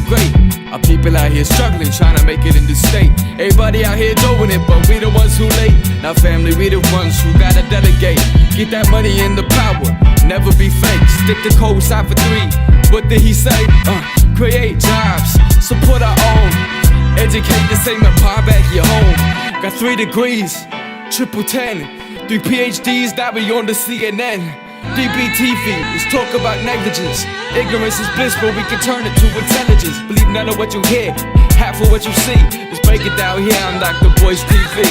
great. Our people out here struggling, trying to make it in this state. Everybody out here doing it, but we the ones who late. Now family, we the ones who gotta delegate. Get that money and the power, never be fake. Stick to code, side for 3. What did he say? Create jobs, support our own. Educate the same empire back your home. Got 3 degrees, triple 10. 3 PhDs, now we on the CNN. DBTV, let's talk about negligence. Ignorance is bliss, but we can turn it to intelligence. Believe none of what you hear, half of what you see. Let's break it down here on Dr. Boy's TV.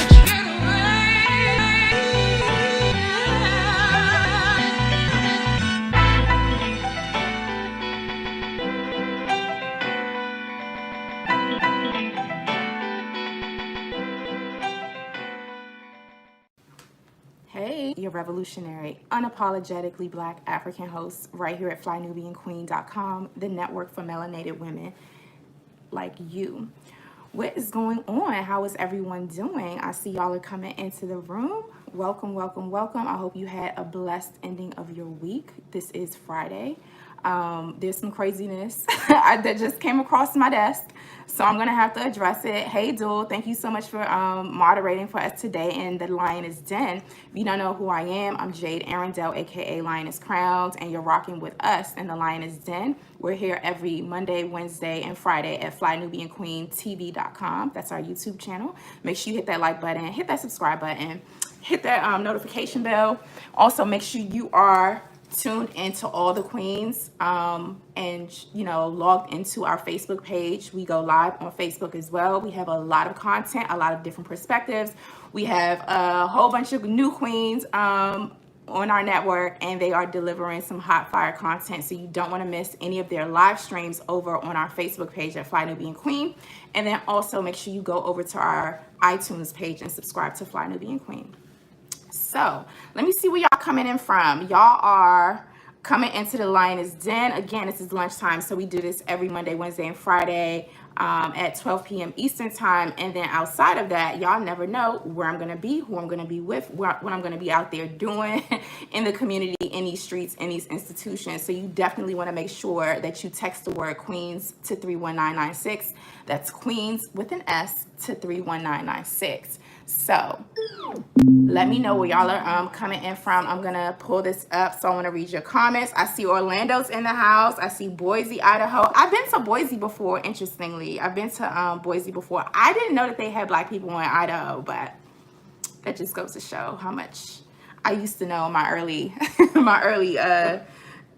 Hey, your revolutionary, unapologetically Black African host right here at flynubianqueen.com, the network for melanated women like you. What is going on? How is everyone doing? I see y'all are coming into the room. Welcome, welcome, welcome. I hope you had a blessed ending of your week. This is Friday. There's some craziness that just came across my desk, so I'm gonna have to address it. Hey Duel, thank you so much for moderating for us today in the Lioness Den. If you don't know who I am, I'm Jade Arrindell, aka Lioness Crowned, and you're rocking with us in the Lioness Den. We're here every Monday, Wednesday, and Friday at flynubianqueentv.com. That's our YouTube channel. Make sure you hit that like button, hit that subscribe button, hit that notification bell. Also, make sure you are tuned into all the queens and logged into our Facebook page. We go live on Facebook as well. We have a lot of content, a lot of different perspectives. We have a whole bunch of new queens on our network, and they are delivering some hot fire content, so you don't want to miss any of their live streams over on our Facebook page at Fly Nubian Queen. And then also make sure you go over to our iTunes page and subscribe to Fly Nubian Queen. So let me see where y'all coming in from. Y'all are coming into the Lioness Den. Again, this is lunchtime, so we do this every Monday, Wednesday, and Friday at 12 p.m. Eastern time. And then outside of that, y'all never know where I'm going to be, who I'm going to be with, what I'm going to be out there doing in the community, in these streets, in these institutions. So you definitely want to make sure that you text the word Queens to 31996. That's Queens with an S to 31996. So let me know where y'all are coming in from. I'm gonna pull this up, so I want to read your comments. I see Orlando's in the house. I see Boise, Idaho. I've been to Boise before. Interestingly, I've been to Boise before. I didn't know that they had Black people in Idaho, but that just goes to show how much I used to know in my early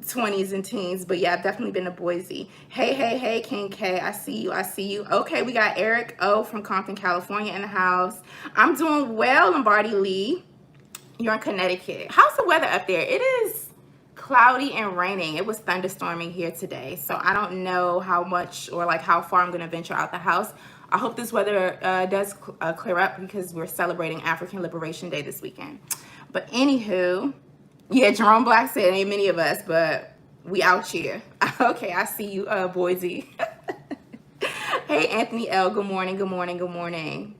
20s and teens. But yeah, I've definitely been to Boise. Hey, King K, I see you. Okay, we got Eric O from Compton, California in the house. I'm doing well, Lombardi Lee. You're in Connecticut. How's the weather up there? It is cloudy and raining. It was thunderstorming here today, so I don't know how much or like how far I'm gonna venture out the house. I hope this weather does clear up, because we're celebrating African Liberation Day this weekend. But anywho, yeah, Jerome Black said ain't many of us, but we out here. Okay, I see you, Boise. Hey, Anthony L, good morning.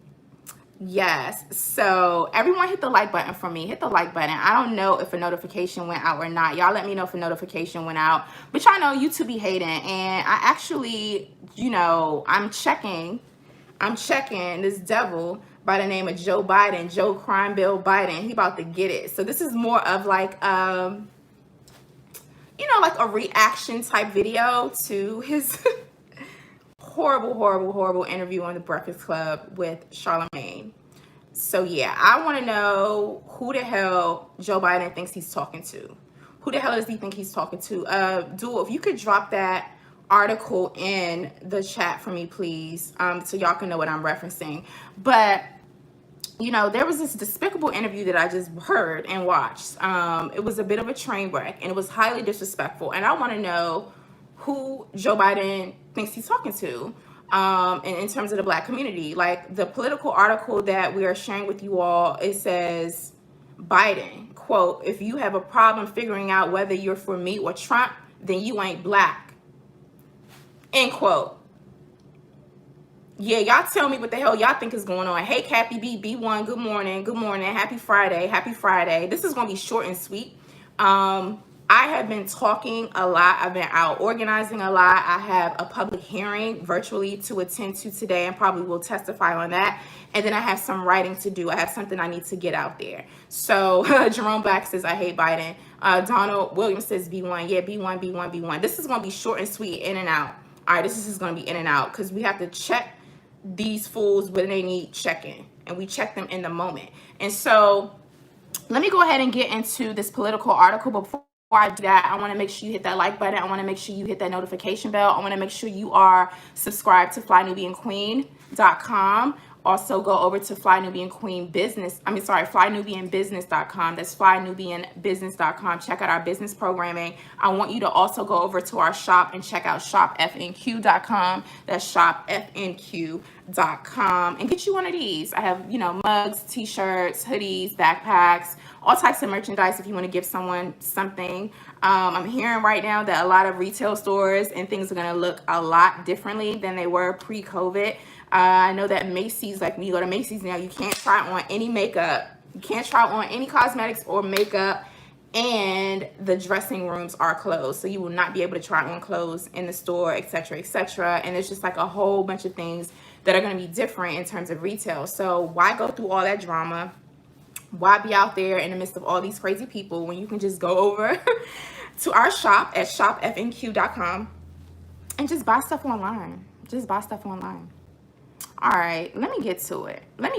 Yes, so everyone hit the like button for me. Hit the like button. I don't know if a notification went out or not. Y'all let me know if a notification went out. But y'all know YouTube be hating, and I actually, I'm checking this devil by the name of Joe Biden, Joe Crime Bill Biden. He about to get it. So this is more of like, like a reaction type video to his horrible interview on the Breakfast Club with Charlamagne. So yeah, I want to know who the hell Joe Biden thinks he's talking to. Who the hell does he think he's talking to? Duel, if you could drop that article in the chat for me, please, so y'all can know what I'm referencing. But there was this despicable interview that I just heard and watched. It was a bit of a train wreck, and it was highly disrespectful. And I want to know who Joe Biden thinks he's talking to in terms of the Black community. Like the political article that we are sharing with you all, it says, Biden, quote, "If you have a problem figuring out whether you're for me or Trump, then you ain't Black," end quote. Yeah, y'all tell me what the hell y'all think is going on. Hey, Cappy B, B1, good morning. Happy Friday. This is going to be short and sweet. I have been talking a lot. I've been out organizing a lot. I have a public hearing virtually to attend to today and probably will testify on that. And then I have some writing to do. I have something I need to get out there. So Jerome Black says, I hate Biden. Donald Williams says B1. Yeah, B1, B1, B1. This is going to be short and sweet, in and out. All right, this is going to be in and out because we have to check these fools when they need checking. And we check them in the moment. And so let me go ahead and get into this political article. But before I do that, I want to make sure you hit that like button. I want to make sure you hit that notification bell. I want to make sure you are subscribed to flynubianqueen.com. Also go over to flynubianbusiness.com. That's flynubianbusiness.com. Check out our business programming. I want you to also go over to our shop and check out shopfnq.com. That's shopfnq.com and get you one of these. I have, mugs, t-shirts, hoodies, backpacks, all types of merchandise if you want to give someone something. I'm hearing right now that a lot of retail stores and things are going to look a lot differently than they were pre-COVID. I know that Macy's, like when you go to Macy's now, you can't try on any makeup. You can't try on any cosmetics or makeup, and the dressing rooms are closed. So you will not be able to try on clothes in the store, etc., etc. And there's just like a whole bunch of things that are going to be different in terms of retail. So why go through all that drama? Why be out there in the midst of all these crazy people when you can just go over to our shop at shopfnq.com and just buy stuff online. Just buy stuff online. All right, let me get to it. But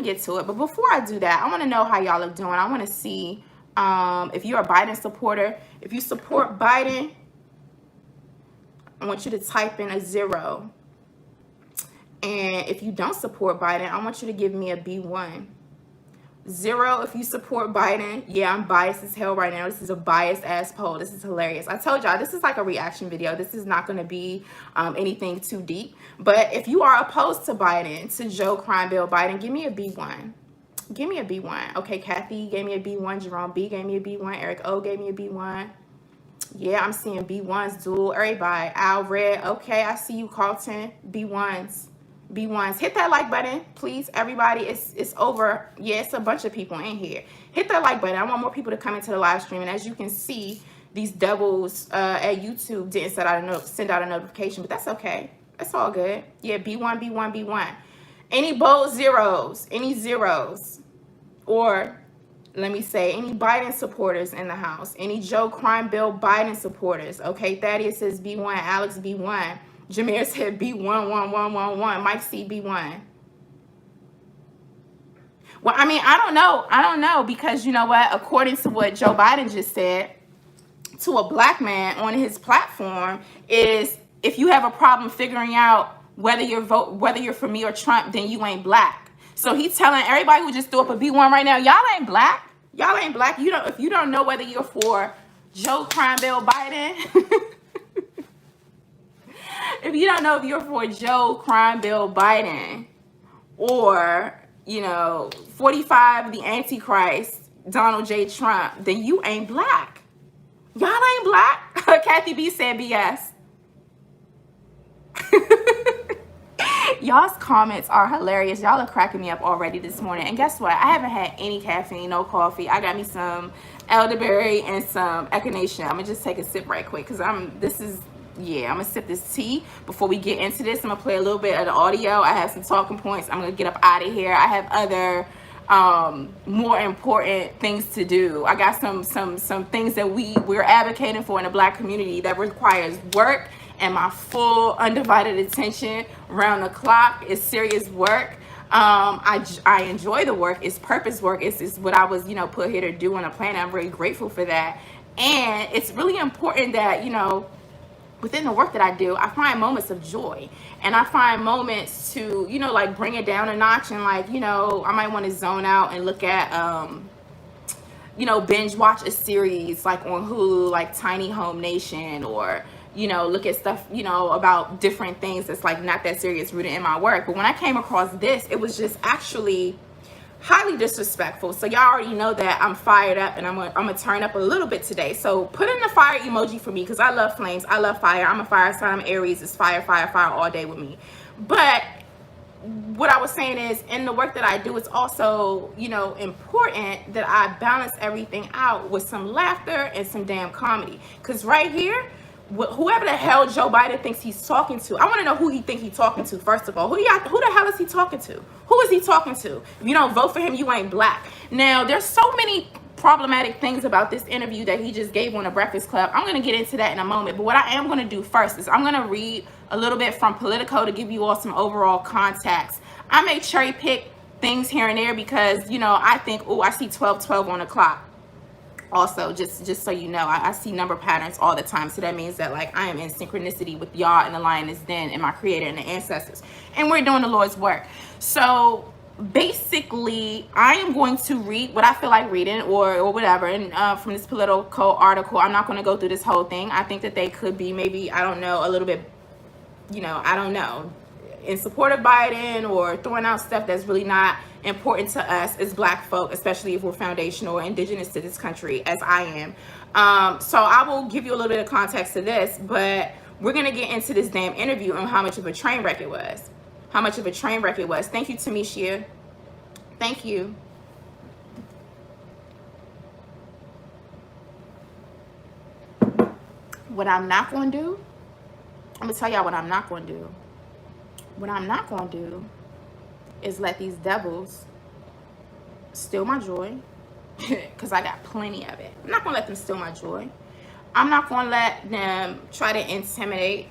before I do that, I want to know how y'all are doing. I want to see if you're a Biden supporter. If you support Biden, I want you to type in a 0. And if you don't support Biden, I want you to give me a B1. 0 if you support Biden. Yeah, I'm biased as hell right now. This is a biased ass poll. This is hilarious. I told y'all this is like a reaction video. This is not going to be anything too deep. But if you are opposed to Biden, to Joe Crime Bill Biden, give me a B1. Give me a B1. Okay, Kathy gave me a B1. Jerome B gave me a B1. Eric O gave me a B1. Yeah, I'm seeing B1s dual. Everybody. Al Red. Okay, I see you, Carlton. B1s. B1s. Hit that like button, please, everybody. It's over. Yeah, it's a bunch of people in here. Hit that like button. I want more people to come into the live stream. And as you can see, these devils at YouTube didn't send out a notification, but that's okay. That's all good. Yeah, B1, B1, B1. Any bold zeros, any zeros, or let me say any Biden supporters in the house, any Joe Crime Bill Biden supporters. Okay, Thaddeus says B1, Alex B1. Jameer said B11111. Mike C B1. Well, I mean, I don't know because you know what? According to what Joe Biden just said to a black man on his platform is if you have a problem figuring out whether you're for me or Trump, then you ain't black. So he's telling everybody who just threw up a B1 right now, y'all ain't black. Y'all ain't black. If you don't know whether you're for Joe Crime Bill Biden. If you don't know if you're for Joe Crime Bill Biden or, 45, the Antichrist, Donald J. Trump, then you ain't black. Y'all ain't black. Kathy B said BS. Y'all's comments are hilarious. Y'all are cracking me up already this morning. And guess what? I haven't had any caffeine, no coffee. I got me some elderberry and some echinacea. I'm going to just take a sip right quick because I'm going to sip this tea before we get into this. I'm going to play a little bit of the audio. I have some talking points. I'm going to get up out of here. I have other more important things to do. I got some things that we're advocating for in the black community that requires work and my full undivided attention round the clock. Is serious work. I enjoy the work. It's purpose work. It's what I was, put here to do on a planet. I'm very grateful for that. And it's really important that, within the work that I do, I find moments of joy, and I find moments to, like bring it down a notch, and like, I might want to zone out and look at, binge watch a series like on Hulu, like Tiny Home Nation, or, look at stuff, about different things that's like not that serious rooted in my work. But when I came across this, it was just actually highly disrespectful. So y'all already know that I'm fired up, and I'm gonna turn up a little bit today. So put in the fire emoji for me because I love flames. I love fire. I'm a fire sign. I'm Aries. It's fire, fire, fire all day with me. But what I was saying is, in the work that I do, it's also, you know, important that I balance everything out with some laughter and some damn comedy. Because right here, whoever the hell Joe Biden thinks he's talking to, I want to know who he think he's talking to, first of all. Who the hell is he talking to? Who is he talking to? If you don't vote for him, you ain't black. Now, there's so many problematic things about this interview that he just gave on the Breakfast Club. I'm going to get into that in a moment. But what I am going to do first is I'm going to read a little bit from Politico to give you all some overall context. I may cherry pick things here and there because, you know, I think, oh, I see 12:12 on the clock. Also, just so you know, I see number patterns all the time. So that means that, like, I am in synchronicity with y'all and the Lioness Den and my creator and the ancestors. And we're doing the Lord's work. So basically, I am going to read what I feel like reading or whatever. And from this Politico article, I'm not going to go through this whole thing. I think that they could be maybe, I don't know, a little bit, you know, I don't know, in support of Biden or throwing out stuff that's really not important to us as black folk, especially if we're foundational or indigenous to this country, as I am. So I will give you a little bit of context to this, but we're going to get into this damn interview and how much of a train wreck it was. How much of a train wreck it was. Thank you, Tamisha. Thank you. What I'm not going to do, I'm going to tell y'all what I'm not going to do. What I'm not going to do is let these devils steal my joy, because I got plenty of it. I'm not going to let them steal my joy. I'm not going to let them try to intimidate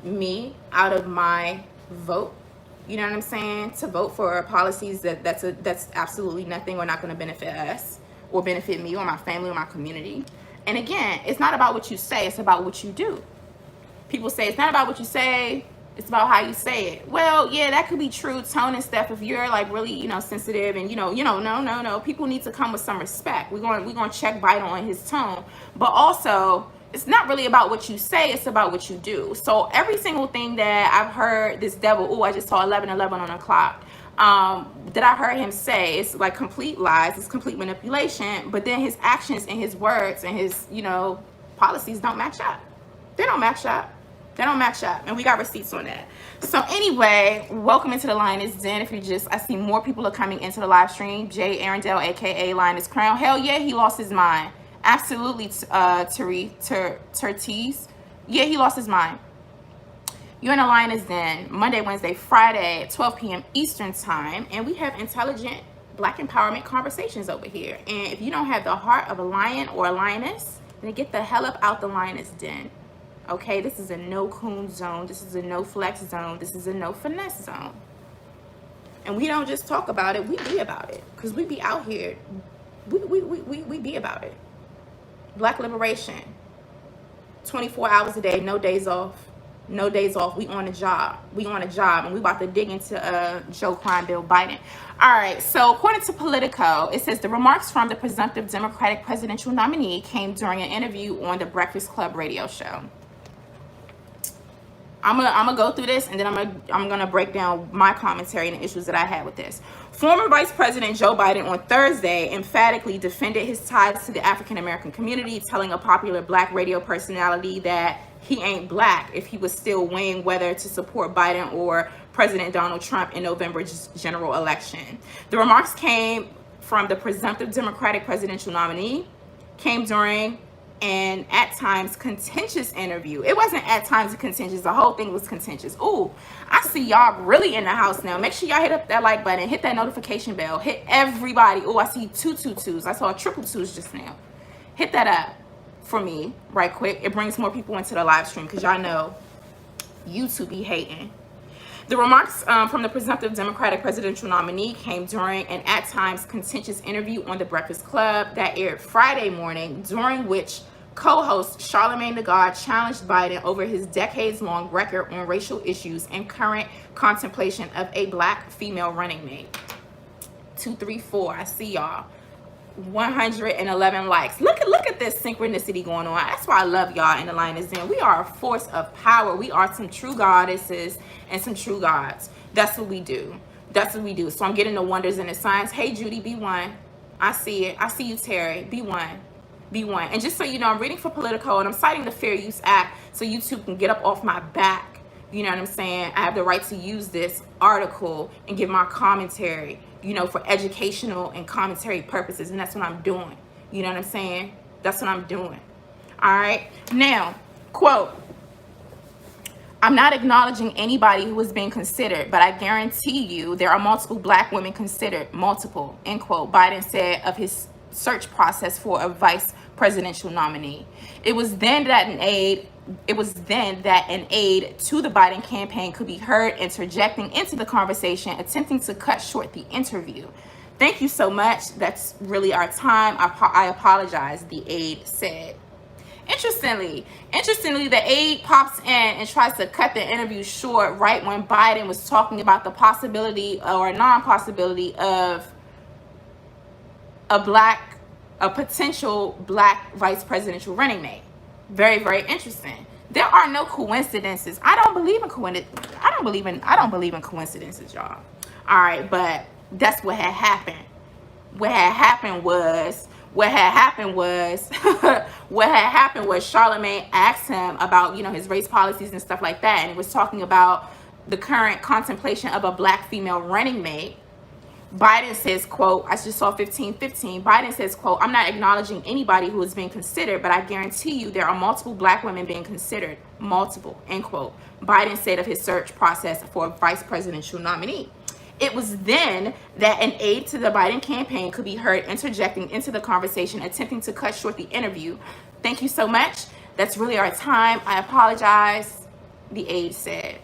me out of my vote. You know what I'm saying? To vote for policies that's absolutely nothing or not going to benefit us or benefit me or my family or my community. And again, it's not about what you say, it's about what you do. People say it's not about what you say, it's about how you say it. Well, yeah, that could be true, tone and stuff. If you're like really, you know, sensitive and no. People need to come with some respect. We're going to check Biden on his tone, but also it's not really about what you say, it's about what you do. So every single thing that I've heard this devil, oh, I just saw 11:11 on the clock, that I heard him say, it's like complete lies, it's complete manipulation. But then his actions and his words and his, you know, policies don't match up. They don't match up. They don't match up, and we got receipts on that. So anyway, welcome into the Lioness Den. If you just, I see more people are coming into the live stream. Jade Arrindell, aka Lioness Crown. Hell yeah, he lost his mind. Absolutely, Tertiz. Yeah, he lost his mind. You're in the Lioness Den, Monday, Wednesday, Friday, at 12 p.m. Eastern time, and we have intelligent black empowerment conversations over here. And if you don't have the heart of a lion or a lioness, then get the hell up out the Lioness Den. Okay, this is a no coon zone. This is a no flex zone. This is a no finesse zone. And we don't just talk about it, we be about it. Because we be out here. We be about it. Black liberation. 24 hours a day, no days off. No days off. We on a job. We on a job. And we about to dig into Joe Crime Bill Biden. All right. So according to Politico, it says the remarks from the presumptive Democratic presidential nominee came during an interview on the Breakfast Club radio show. I'm gonna go through this, and then I'm gonna break down my commentary and the issues that I had with this. Former Vice President Joe Biden on Thursday emphatically defended his ties to the African American community, telling a popular black radio personality that he ain't black if he was still weighing whether to support Biden or President Donald Trump in November's general election. The remarks came from the presumptive Democratic presidential nominee, came during and at times contentious interview. It wasn't at times contentious, the whole thing was contentious. Ooh, I see y'all really in the house now. Make sure y'all hit up that like button, hit that notification bell, hit everybody. Oh, I see 222s. I saw triple twos just now. Hit that up for me right quick. It brings more people into the live stream because y'all know YouTube be hating. The remarks from the presumptive Democratic presidential nominee came during an at times contentious interview on The Breakfast Club that aired Friday morning, during which co-host Charlemagne the God challenged Biden over his decades-long record on racial issues and current contemplation of a black female running mate. 234, I see y'all. 111 likes. Look at this synchronicity going on. That's why I love y'all in the Lioness Den. We are a force of power. We are some true goddesses and some true gods. That's what we do. That's what we do. So I'm getting the wonders and the signs. Hey Judy, be one. I see it. I see you, Terry. Be one. Be one. And just so you know, I'm reading for Politico and I'm citing the Fair Use Act so YouTube can get up off my back You know what I'm saying? I have the right to use this article and give my commentary, you know, for educational and commentary purposes. And that's what I'm doing. You know what I'm saying? That's what I'm doing. All right. Now, quote, I'm not acknowledging anybody who is being considered, but I guarantee you there are multiple black women considered, multiple, end quote, Biden said of his search process for a vice presidential nominee. It was then that an aide to the Biden campaign could be heard interjecting into the conversation, attempting to cut short the interview. Thank you so much. That's really our time. I apologize, the aide said. Interestingly, the aide pops in and tries to cut the interview short right when Biden was talking about the possibility or non-possibility of a potential black vice presidential running mate. Very, very interesting. There are no coincidences. I don't believe in coincidences, y'all. All right, but that's what had happened. What had happened was Charlemagne asked him about, you know, his race policies and stuff like that, and he was talking about the current contemplation of a black female running mate. Biden says, quote, I just saw 1515. Biden says, quote, I'm not acknowledging anybody who is being considered, but I guarantee you there are multiple black women being considered. Multiple, end quote. Biden said of his search process for a vice presidential nominee. It was then that an aide to the Biden campaign could be heard interjecting into the conversation, attempting to cut short the interview. Thank you so much. That's really our time. I apologize, the aide said.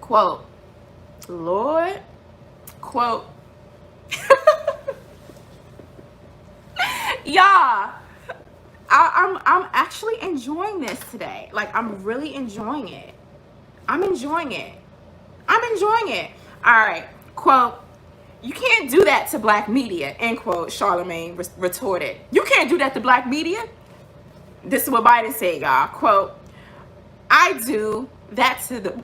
Quote, Lord, quote, y'all, I'm actually enjoying this today. Like, I'm really enjoying it. I'm enjoying it. All right, quote, you can't do that to black media, end quote, Charlemagne retorted. You can't do that to black media? This is what Biden said, y'all. Quote, I do that to the...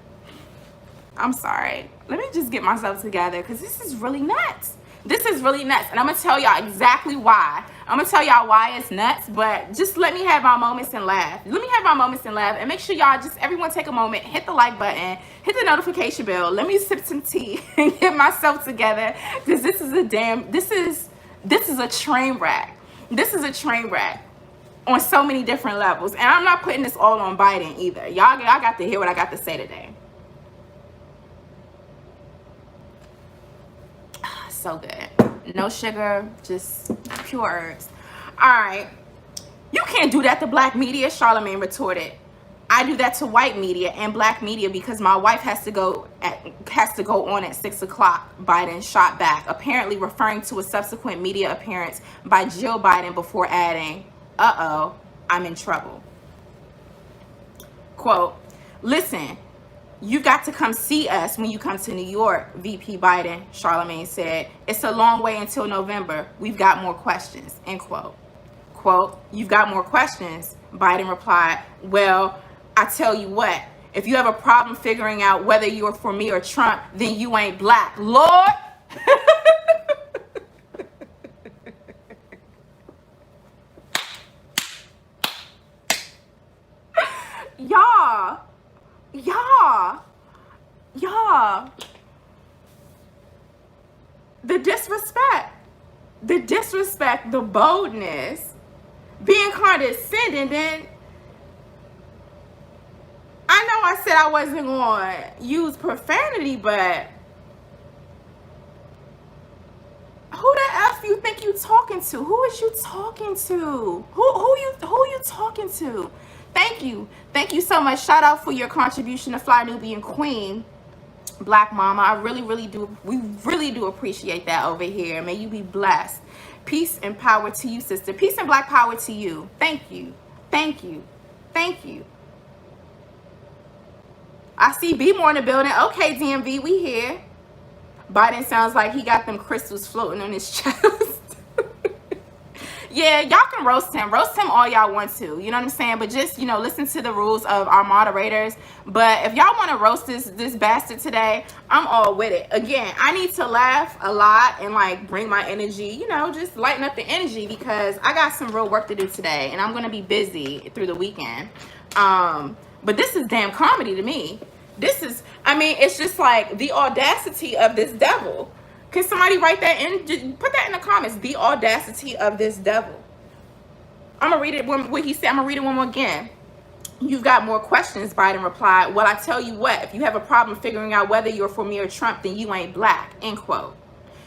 I'm sorry. Let me just get myself together because this is really nuts. This is really nuts. And I'm going to tell y'all exactly why. I'm going to tell y'all why it's nuts, but just let me have my moments and laugh. And make sure y'all just, everyone take a moment, hit the like button, hit the notification bell. Let me sip some tea and get myself together because this is a train wreck. This is a train wreck on so many different levels. And I'm not putting this all on Biden either. Y'all got to hear what I got to say today. So good. No sugar, just pure herbs. All right. You can't do that to black media, Charlemagne retorted. I do that to white media and black media because my wife has to go on at 6 o'clock, Biden shot back, apparently referring to a subsequent media appearance by Jill Biden before adding, uh-oh, I'm in trouble. Quote, listen, you got to come see us when you come to New York, VP Biden, Charlemagne said. It's a long way until November. We've got more questions, end quote. Quote, you've got more questions, Biden replied. Well, I tell you what, if you have a problem figuring out whether you're for me or Trump, then you ain't black. Lord! Y'all, the disrespect, the boldness, being condescending. Then I know I said I wasn't going to use profanity, but who the F you think you talking to? Who is you talking to? Who you talking to? Thank you so much. Shout out for your contribution to Fly Nubian Queen, Black Mama. I really do. We really do appreciate that over here. May you be blessed. Peace and power to you, sister. Peace and black power to you. Thank you. I see B more in the building. Okay, DMV, we here. Biden sounds like he got them crystals floating on his chest. Yeah, y'all can roast him all y'all want to, you know what I'm saying? But just, you know, listen to the rules of our moderators. But if y'all want to roast this bastard today, I'm all with it. Again, I need to laugh a lot and like bring my energy, you know, just lighten up the energy because I got some real work to do today and I'm going to be busy through the weekend. But this is damn comedy to me. This is, I mean, it's just like the audacity of this devil. Can somebody write that in? Just put that in the comments. The audacity of this devil. I'm gonna read it what he said. I'm gonna read it one more again. You've got more questions, Biden replied. Well, I tell you what, if you have a problem figuring out whether you're for me or Trump, then you ain't black, end quote.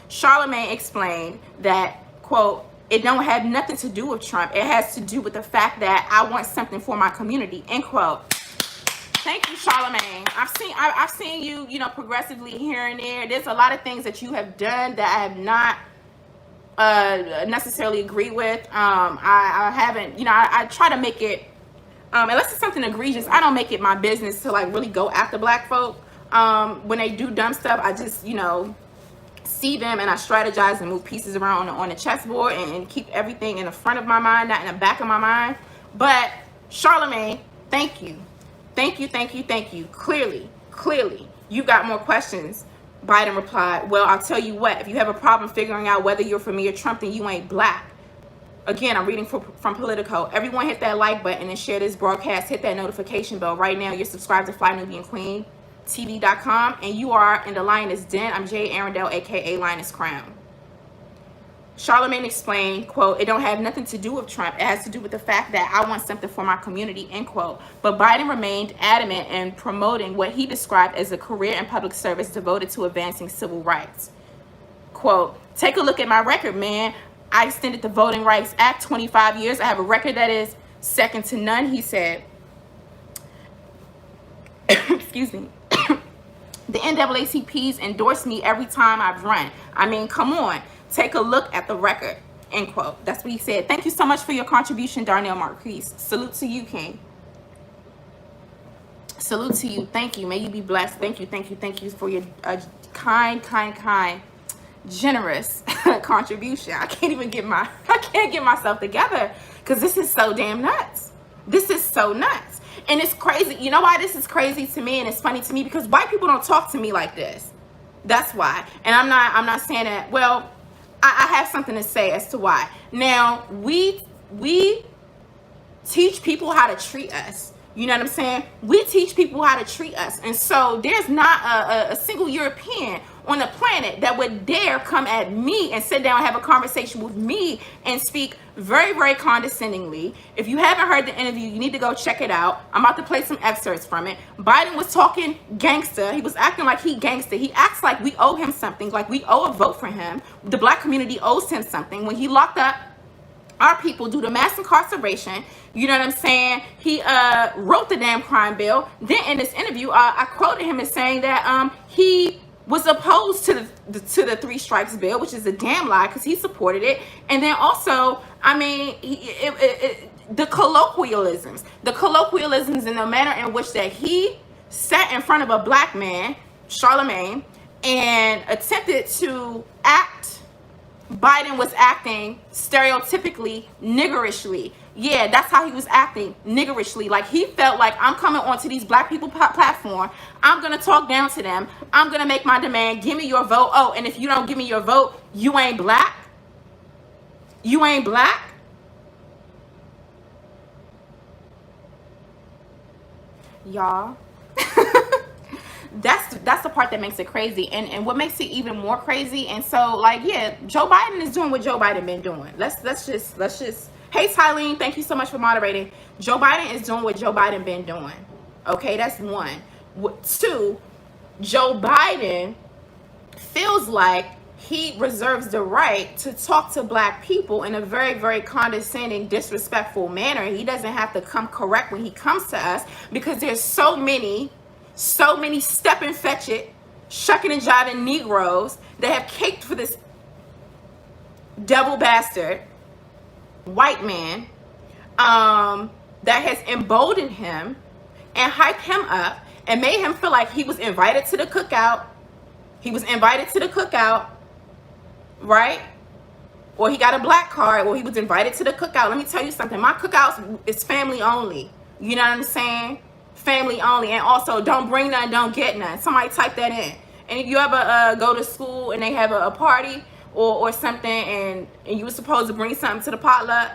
Charlemagne explained that, quote, it don't have nothing to do with Trump. It has to do with the fact that I want something for my community, end quote. Thank you, Charlemagne. I've seen you, you know, progressively here and there. There's a lot of things that you have done that I have not necessarily agree with. I haven't, you know, I try to make it, unless it's something egregious, I don't make it my business to like really go after black folk. When they do dumb stuff, I just, you know, see them and I strategize and move pieces around on the chessboard and keep everything in the front of my mind, not in the back of my mind. But Charlemagne, thank you. Thank you, thank you, thank you. Clearly, you got more questions. Biden replied, well, I'll tell you what, if you have a problem figuring out whether you're for me or Trump, then you ain't black. Again, I'm reading from Politico. Everyone hit that like button and share this broadcast. Hit that notification bell. Right now, you're subscribed to FlyNubianQueen.tv.com, and you are in the Lioness Den. I'm Jade Arrindell, a.k.a. Lioness Crown. Charlemagne explained, quote, it don't have nothing to do with Trump. It has to do with the fact that I want something for my community, end quote. But Biden remained adamant in promoting what he described as a career in public service devoted to advancing civil rights. Quote, take a look at my record, man. I extended the Voting Rights Act 25 years. I have a record that is second to none, he said. Excuse me. The NAACP's endorsed me every time I've run. I mean, come on. Take a look at the record, end quote. That's what he said. Thank you so much for your contribution, Darnell Marquise. Salute to you, King. Salute to you. Thank you. May you be blessed. Thank you, thank you, thank you for your kind, generous contribution. I can't get myself together because this is so damn nuts. This is so nuts. And it's crazy. You know why this is crazy to me and it's funny to me? Because white people don't talk to me like this. That's why. And I'm not saying that, well, I have something to say as to why. Now, we teach people how to treat us. You know what I'm saying? We teach people how to treat us. And so there's not a single European on the planet that would dare come at me and sit down and have a conversation with me and speak very, very condescendingly. If you haven't heard the interview, you need to go check it out. I'm about to play some excerpts from it. Biden was talking gangster. He was acting like he gangster. He acts like we owe him something, like we owe a vote for him. The black community owes him something. When he locked up our people due to mass incarceration, you know what I'm saying? He wrote the damn crime bill. Then in this interview, I quoted him as saying that he was opposed to the three strikes bill, which is a damn lie because he supported it. And then also, I mean, the colloquialisms in the manner in which that he sat in front of a black man, Charlemagne, and attempted to act. Biden was acting stereotypically niggerishly. Yeah, that's how he was acting, niggerishly. Like he felt like, I'm coming onto these black people platform. I'm going to talk down to them. I'm going to make my demand. Give me your vote. Oh, and if you don't give me your vote, you ain't black. You ain't black. Y'all. That's the part that makes it crazy, and what makes it even more crazy. And so, like, yeah, Joe Biden is doing what Joe Biden been doing. Let's just hey, Tylene, thank you so much for moderating. Joe Biden is doing what Joe Biden been doing. Okay, that's one. Two, Joe Biden feels like he reserves the right to talk to black people in a very, very condescending, disrespectful manner. He doesn't have to come correct when he comes to us because there's so many step and fetch it, shucking and jiving Negroes that have caked for this devil bastard white man that has emboldened him and hyped him up and made him feel like he was invited to the cookout. He was invited to the cookout, right? Or he got a black card, or he was invited to the cookout. Let me tell you something. My cookouts is family only. You know what I'm saying? Family only. And also, don't bring none, don't get none. Somebody type that in. And if you ever go to school and they have a party or something, and you were supposed to bring something to the potluck,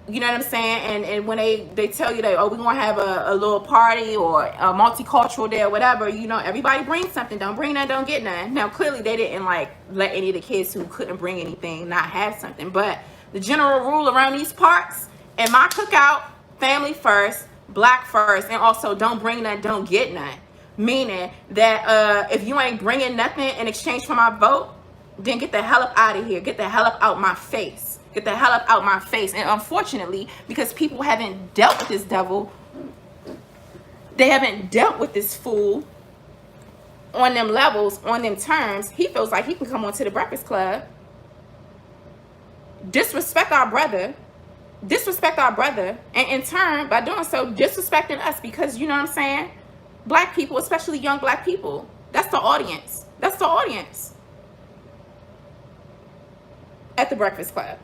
You know what I'm saying? And when they tell you that, oh, we're going to have a little party or a multicultural day or whatever, you know, everybody brings something. Don't bring none, don't get none. Now, clearly they didn't like let any of the kids who couldn't bring anything not have something. But the general rule around these parts, in my cookout, family first, black first, and also don't bring none, don't get none. Meaning that if you ain't bringing nothing in exchange for my vote, then get the hell up out of here. Get the hell up out my face. Get the hell up out my face. And unfortunately, because people haven't dealt with this devil, they haven't dealt with this fool on them levels, on them terms, he feels like he can come onto the Breakfast Club, disrespect our brother, and in turn, by doing so, disrespecting us, because, you know what I'm saying, black people, especially young black people, that's the audience. That's the audience at the Breakfast Club.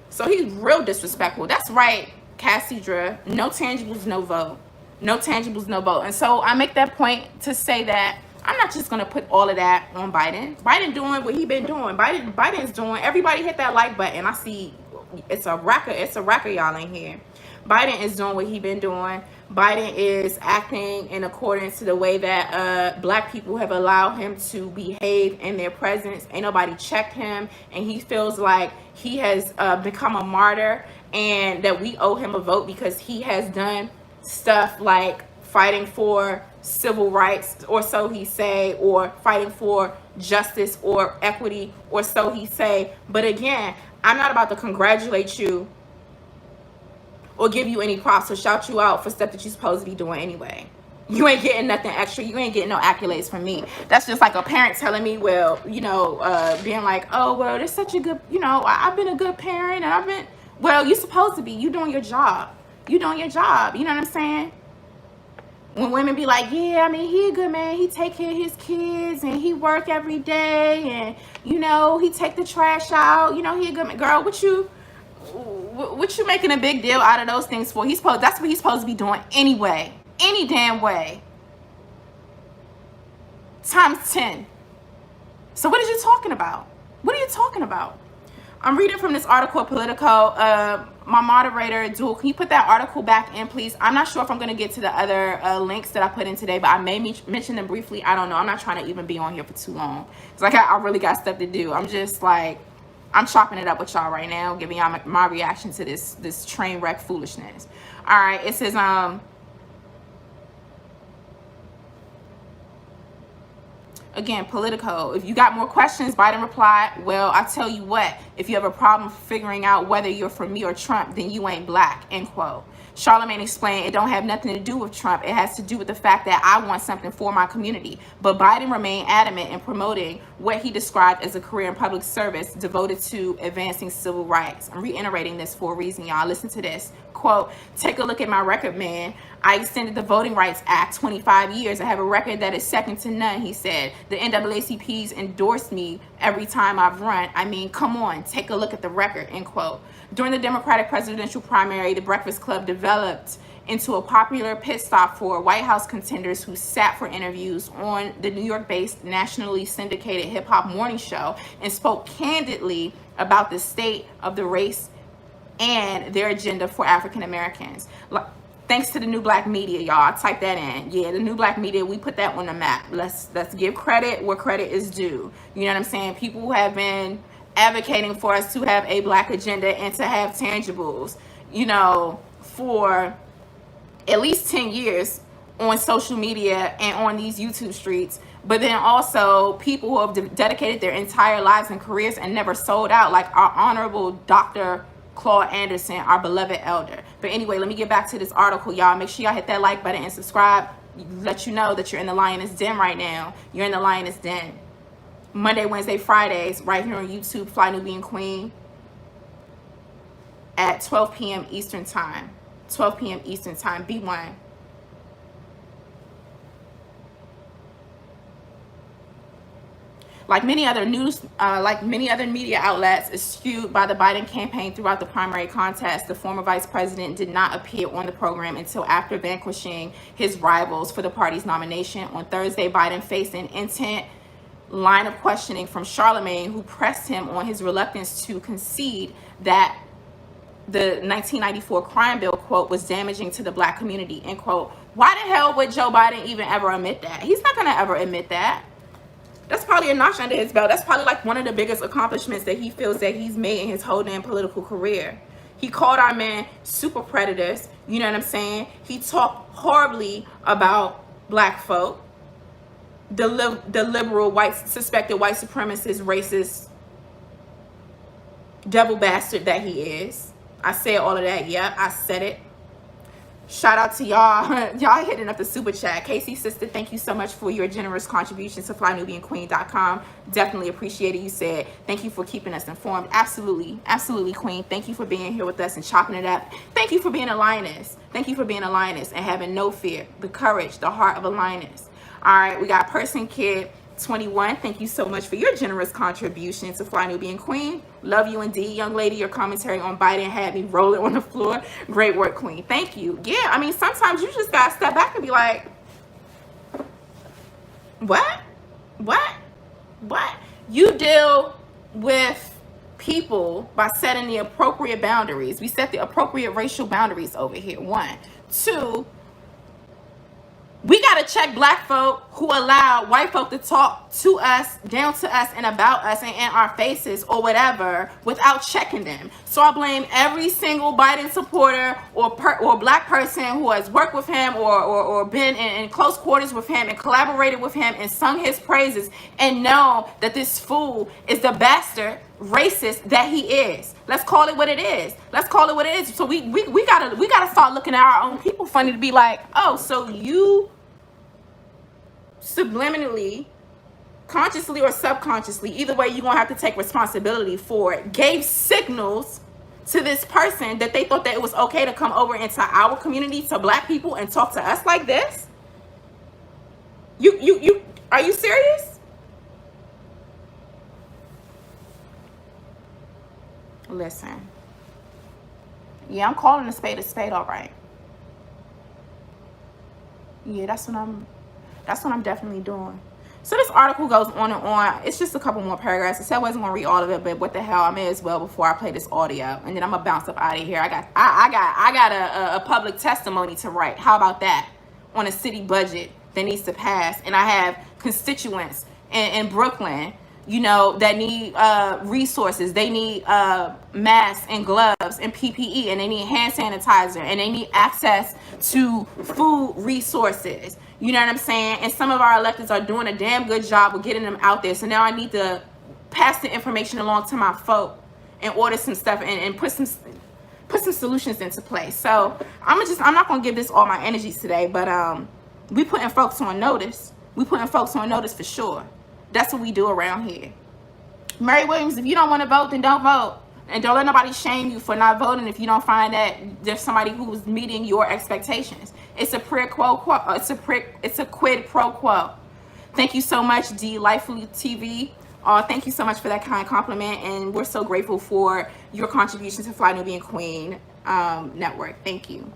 So he's real disrespectful. That's right, Cassidra. No tangibles, no vote. No tangibles, no vote. And so I make that point to say that I'm not just going to put all of that on Biden. Biden doing what he been doing. Biden's doing. Everybody hit that like button. I see it's a racker y'all in here. Biden is doing what he been doing. Biden is acting in accordance to the way that black people have allowed him to behave in their presence. Ain't nobody checked him, and he feels like he has become a martyr, and that we owe him a vote because he has done stuff like fighting for civil rights, or so he say, or fighting for justice or equity, or so he say. But again, I'm not about to congratulate you or give you any props or shout you out for stuff that you're supposed to be doing anyway. You ain't getting nothing extra. You ain't getting no accolades from me. That's just like a parent telling me, well, you know, being like, oh, well, there's such a good, you know, I've been a good parent, and I've been, well, you're supposed to be. You doing your job. You doing your job. You know what I'm saying? When women be like, yeah, I mean, he a good man. He take care of his kids, and he work every day, and, you know, he take the trash out. You know, he a good man. Girl, what you making a big deal out of those things for? That's what he's supposed to be doing anyway. Any damn way. Times 10. So what are you talking about? What are you talking about? I'm reading from this article, Politico. My moderator, Dual, can you put that article back in, please? I'm not sure if I'm going to get to the other links that I put in today, but I may mention them briefly. I don't know. I'm not trying to even be on here for too long. It's like I really got stuff to do. I'm just like, I'm chopping it up with y'all right now, giving y'all my reaction to this train wreck foolishness. All right, it says, again, Politico, if you got more questions, Biden replied, well, I tell you what, if you have a problem figuring out whether you're for me or Trump, then you ain't black, end quote. Charlemagne explained, it don't have nothing to do with Trump. It has to do with the fact that I want something for my community. But Biden remained adamant in promoting what he described as a career in public service devoted to advancing civil rights. I'm reiterating this for a reason, y'all. Listen to this. Quote, take a look at my record, man. I extended the Voting Rights Act 25 years. I have a record that is second to none, he said. The NAACP's endorsed me every time I've run. I mean, come on, take a look at the record, end quote. During the Democratic presidential primary, the Breakfast Club developed into a popular pit stop for White House contenders who sat for interviews on the New York-based nationally syndicated hip-hop morning show and spoke candidly about the state of the race and their agenda for African Americans. Thanks to the new black media, y'all. Type that in. Yeah, the new black media, we put that on the map. Let's give credit where credit is due. You know what I'm saying? People who have been advocating for us to have a black agenda and to have tangibles, you know, for at least 10 years on social media and on these YouTube streets. But then also people who have dedicated their entire lives and careers and never sold out, like our honorable Dr. Claude Anderson, our beloved elder. But anyway, let me get back to this article, y'all. Make sure y'all hit that like button and subscribe. Let you know that you're in the Lioness Den right now. You're in the Lioness Den. Monday, Wednesday, Fridays, right here on YouTube, Fly Nubian Queen, at 12 p.m. Eastern Time. 12 p.m. Eastern Time. B1. Like many other media outlets, is skewed by the Biden campaign throughout the primary contest. The former vice president did not appear on the program until after vanquishing his rivals for the party's nomination. On Thursday, Biden faced an intense line of questioning from Charlemagne, who pressed him on his reluctance to concede that the 1994 crime bill, quote, was damaging to the black community, end quote. Why the hell would Joe Biden even ever admit that? He's not going to ever admit that. That's probably a notch under his belt. That's probably like one of the biggest accomplishments that he feels that he's made in his whole damn political career. He called our men super predators. You know what I'm saying? He talked horribly about black folk. The liberal, suspected white supremacist, racist, devil bastard that he is. I said all of that. Yeah, I said it. Shout out to y'all. Y'all hitting up the super chat. Casey sister, thank you so much for your generous contributions to flynubianqueen.com. Definitely appreciate it. You said thank you for keeping us informed. Absolutely, absolutely, queen. Thank you for being here with us and chopping it up. Thank you for being a lioness. Thank you for being a lioness and having no fear, the courage, the heart of a lioness. All right, we got Person Kid 21. Thank you so much for your generous contribution to Fly Nubian Queen. Love you indeed, young lady. Your commentary on Biden had me rolling on the floor. Great work, queen. Thank you. Yeah, I mean, sometimes you just gotta step back and be like, what? You deal with people by setting the appropriate boundaries. We set the appropriate racial boundaries over here. 1, 2, we got to check black folk who allow white folk to talk to us, down to us, and about us, and in our faces or whatever without checking them. So I blame every single Biden supporter or black person who has worked with him or been in close quarters with him and collaborated with him and sung his praises and know that this fool is the bastard racist that he is. Let's call it what it is. Let's call it what it is. So we gotta start looking at our own people funny to be like, oh, so you subliminally, consciously or subconsciously, either way, you're gonna have to take responsibility for it, gave signals to this person that they thought that it was okay to come over into our community, to black people, and talk to us like this. You are you serious? Listen, yeah, I'm calling a spade, all right. Yeah, that's what I'm definitely doing. So this article goes on and on. It's just a couple more paragraphs. I said I wasn't gonna read all of it, but what the hell, I may as well before I play this audio, and then I'm gonna bounce up out of here. I got a public testimony to write. How about that? On a city budget that needs to pass, and I have constituents in Brooklyn, you know, that need resources. They need masks and gloves and PPE, and they need hand sanitizer, and they need access to food resources. You know what I'm saying? And some of our electeds are doing a damn good job of getting them out there. So now I need to pass the information along to my folk and order some stuff and put some solutions into place. So I'm not gonna give this all my energies today, but we putting folks on notice. We putting folks on notice for sure. That's what we do around here. Mary Williams, if you don't want to vote, then don't vote. And don't let nobody shame you for not voting if you don't find that there's somebody who's meeting your expectations. It's a quid pro quo. Thank you so much, Delightfully TV. Thank you so much for that kind compliment, and we're so grateful for your contribution to Fly Nubian Queen Network. Thank you.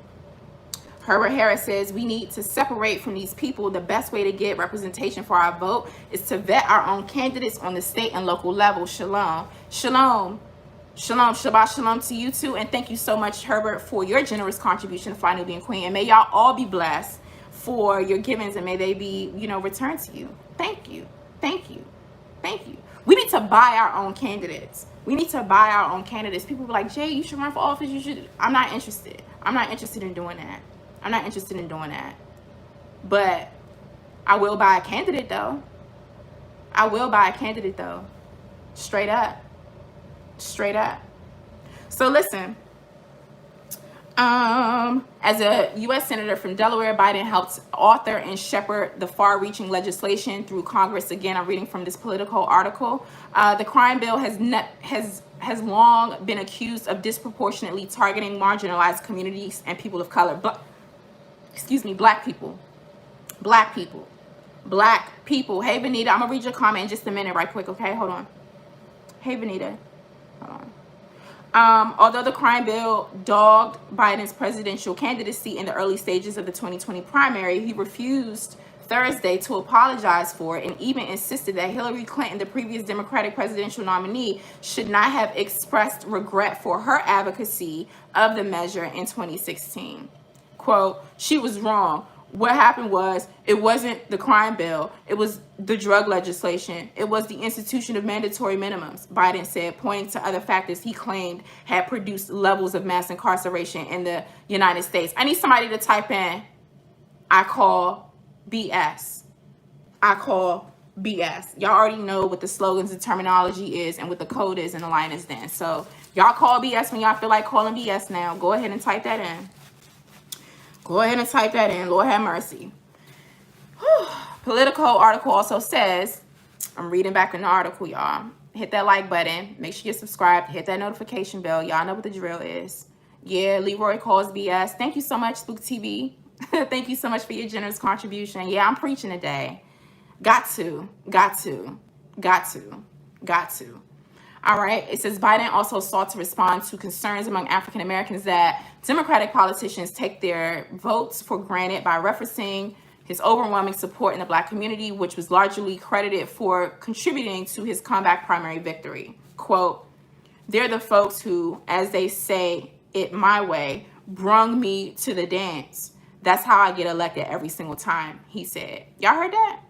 Herbert Harris says, we need to separate from these people. The best way to get representation for our vote is to vet our own candidates on the state and local level. Shalom. Shalom. Shalom. Shabbat shalom to you too. And thank you so much, Herbert, for your generous contribution to Fly Nubian Queen. And may y'all all be blessed for your givings, and may they be, you know, returned to you. Thank you. Thank you. Thank you. We need to buy our own candidates. We need to buy our own candidates. People be like, Jay, you should run for office. You should. I'm not interested. I'm not interested in doing that. I'm not interested in doing that. But I will buy a candidate though. I will buy a candidate though. Straight up. Straight up. So listen. As a U.S. Senator from Delaware, Biden helped author and shepherd the far-reaching legislation through Congress. Again, I'm reading from this Politico article. The crime bill has long been accused of disproportionately targeting marginalized communities and people of color. Black people. Hey, Benita, I'm gonna read your comment in just a minute right quick, okay? Hold on. Hey, Benita. Hold on. Although the crime bill dogged Biden's presidential candidacy in the early stages of the 2020 primary, he refused Thursday to apologize for it, and even insisted that Hillary Clinton, the previous Democratic presidential nominee, should not have expressed regret for her advocacy of the measure in 2016. Quote, she was wrong. What happened was, it wasn't the crime bill, it was the drug legislation, it was the institution of mandatory minimums, Biden said, pointing to other factors he claimed had produced levels of mass incarceration in the United States. I need somebody to type in, I call BS. I call BS. Y'all already know what the slogans and terminology is and what the code is in the Lioness Den. So y'all call BS when y'all feel like calling BS now. Go ahead and type that in. Go ahead and type that in. Lord have mercy. Whew. Politico article also says, I'm reading back in the article, y'all. Hit that like button. Make sure you're subscribed. Hit that notification bell. Y'all know what the drill is. Yeah, Leroy calls BS. Thank you so much, Spook TV. Thank you so much for your generous contribution. Yeah, I'm preaching today. Got to. All right. It says Biden also sought to respond to concerns among African Americans that Democratic politicians take their votes for granted by referencing his overwhelming support in the Black community, which was largely credited for contributing to his comeback primary victory. Quote, they're the folks who, as they say it my way, brung me to the dance. That's how I get elected every single time, he said. Y'all heard that?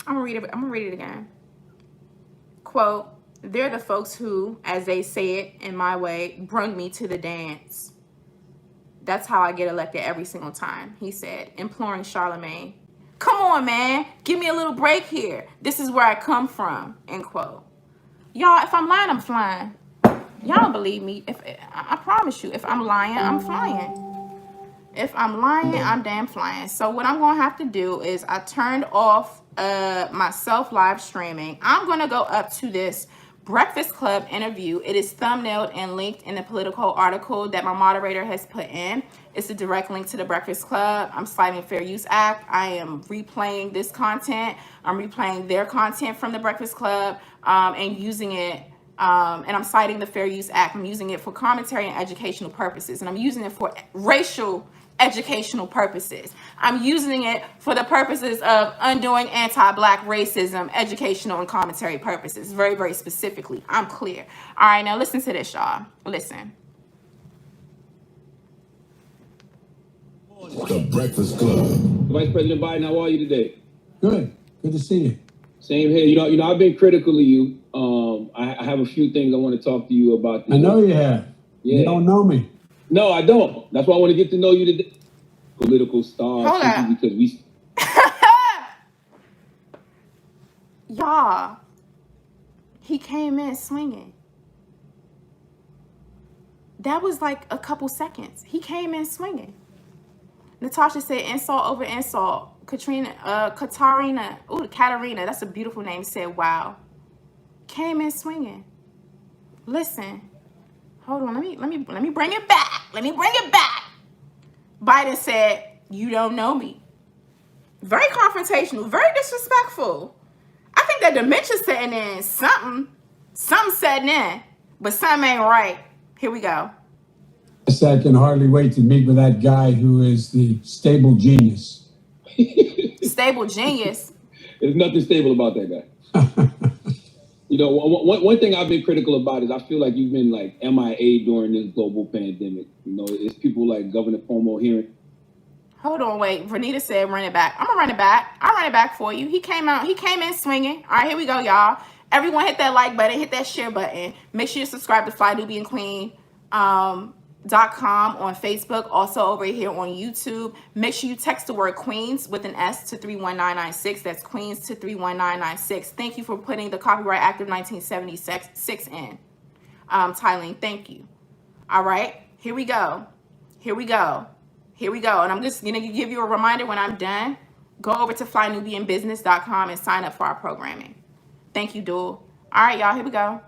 I'm gonna read it again. Quote, they're the folks who, as they say it in my way, brung me to the dance. That's how I get elected every single time, he said, imploring Charlemagne. Come on, man. Give me a little break here. This is where I come from, end quote. Y'all, if I'm lying, I'm flying. Y'all don't believe me. I promise you, if I'm lying, I'm flying. If I'm lying, I'm damn flying. So what I'm going to have to do is I turned off my self live streaming. I'm going to go up to this Breakfast Club interview. It is thumbnailed and linked in the Politico article that my moderator has put in. It's a direct link to the Breakfast Club. I'm citing Fair Use Act. I am replaying this content. I'm replaying their content from the Breakfast Club and using it. And I'm citing the Fair Use Act. I'm using it for commentary and educational purposes. And I'm using it for racial educational purposes. I'm using it for the purposes of undoing anti-Black racism, educational and commentary purposes. Very, very specifically. I'm clear. All right, now listen to this, y'all. Listen. The Breakfast Club. Vice President Biden, how are you today? Good. Good to see you. Same here. You know, I've been critical of you. I have a few things I want to talk to you about. I know you have. Yeah. You don't know me. No, I don't. That's why I want to get to know you today. Political stars. Hold on. Because we... Y'all, he came in swinging. That was like a couple seconds. He came in swinging. Natasha said insult over insult. Katarina, that's a beautiful name, said wow. Came in swinging. Listen. Hold on, let me bring it back. Biden said, you don't know me. Very confrontational, very disrespectful. I think that dementia setting in. Something setting in, but something ain't right. Here we go. I can hardly wait to meet with that guy who is the stable genius. Stable genius? There's nothing stable about that guy. You know, one thing I've been critical about is I feel like you've been like MIA during this global pandemic. You know, it's people like Governor Cuomo hearing. Hold on, wait. Vernita said run it back. I'm gonna run it back. I'll run it back for you. He came in swinging. All right, here we go, y'all. Everyone hit that like button, hit that share button. Make sure you subscribe to FlyNubianQueen.com on Facebook, also over here on YouTube. Make sure you text the word Queens with an S to 31996. That's Queens to 31996. Thank you for putting the Copyright Act of 1976 in. Tylene, thank you. All right, here we go. And I'm just going to give you a reminder when I'm done. Go over to FlyNubianBusiness.com and sign up for our programming. Thank you, Duel. All right, y'all, here we go.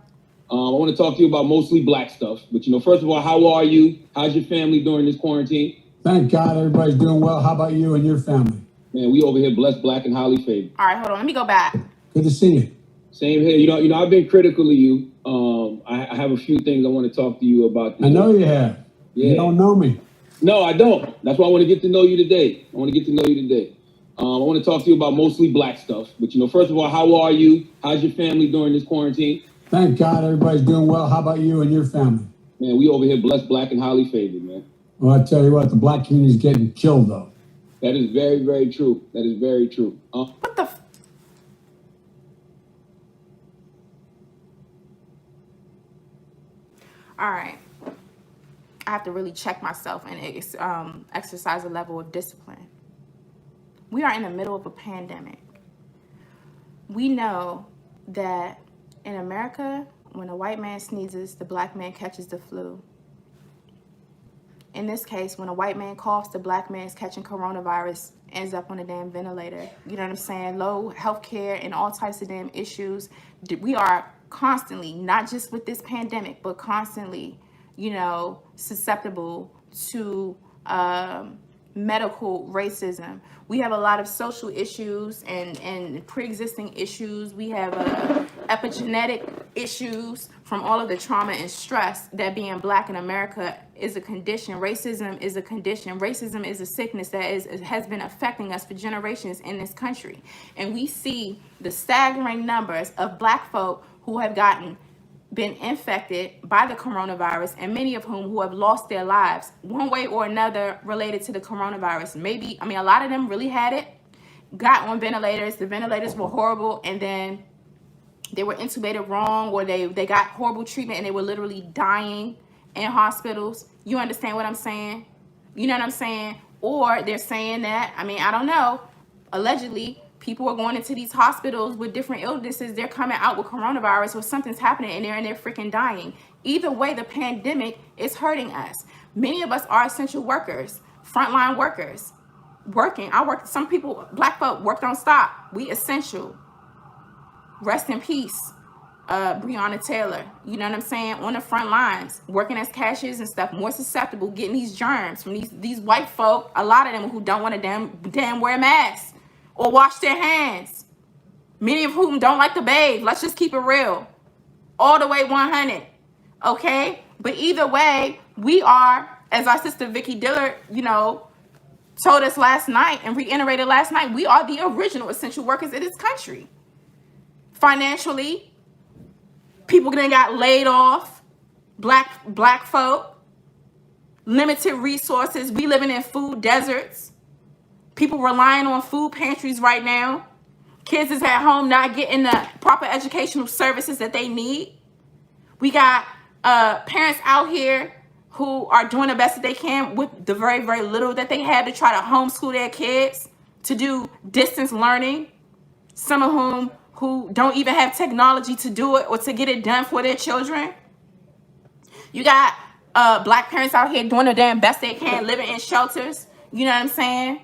I want to talk to you about mostly Black stuff. But, you know, first of all, how are you? How's your family during this quarantine? Thank God everybody's doing well. How about you and your family? Man, we over here blessed, Black, and highly favored. All right, hold on. Let me go back. Good to see you. Same here. I've been critical of you. I have a few things I want to talk to you about. I know you have. Yeah. You don't know me. No, I don't. That's why I want to get to know you today. I want to talk to you about mostly black stuff. But, first of all, how are you? How's your family during this quarantine? Thank God everybody's doing well. How about you and your family? Man, we over here blessed, black, and highly favored, man. Well, I tell you what, the black community is getting killed, though. That is very, very true. That is very true. What the All right. I have to really check myself and exercise a level of discipline. We are in the middle of a pandemic. We know that in America, when a white man sneezes, the black man catches the flu. In this case, when a white man coughs, the black man is catching coronavirus, ends up on a damn ventilator. You know what I'm saying? Low health care and all types of damn issues. We are constantly, not just with this pandemic, but constantly, susceptible to medical racism. We have a lot of social issues and pre-existing issues. We have epigenetic issues from all of the trauma and stress that being black in America is a condition. Racism is a condition. Racism is a sickness that has been affecting us for generations in this country. And we see the staggering numbers of black folk who have been infected by the coronavirus, and many of whom who have lost their lives one way or another related to the coronavirus. A lot of them really had it, got on ventilators. The ventilators were horrible, and then they were intubated wrong, or they got horrible treatment and they were literally dying in hospitals. You understand what I'm saying? You know what I'm saying? Or they're saying that, I don't know, allegedly, people are going into these hospitals with different illnesses. They're coming out with coronavirus or something's happening and they're freaking dying. Either way, the pandemic is hurting us. Many of us are essential workers, frontline workers, working. Some people, black folk, work don't stop. We essential. Rest in peace, Breonna Taylor. You know what I'm saying? On the front lines, working as cashiers and stuff, more susceptible, getting these germs from these white folk, a lot of them who don't want to damn wear masks or wash their hands. Many of whom don't like to bathe. Let's just keep it real. All the way 100. Okay? But either way, we are, as our sister Vicky Dillard, told us last night and reiterated last night, we are the original essential workers in this country. Financially, people got laid off. Black folk, limited resources. We living in food deserts. People relying on food pantries right now. Kids is at home not getting the proper educational services that they need. We got parents out here who are doing the best that they can with the very, very little that they have to try to homeschool their kids, to do distance learning. Some of whom who don't even have technology to do it or to get it done for their children. You got black parents out here doing the damn best they can, living in shelters. You know what I'm saying?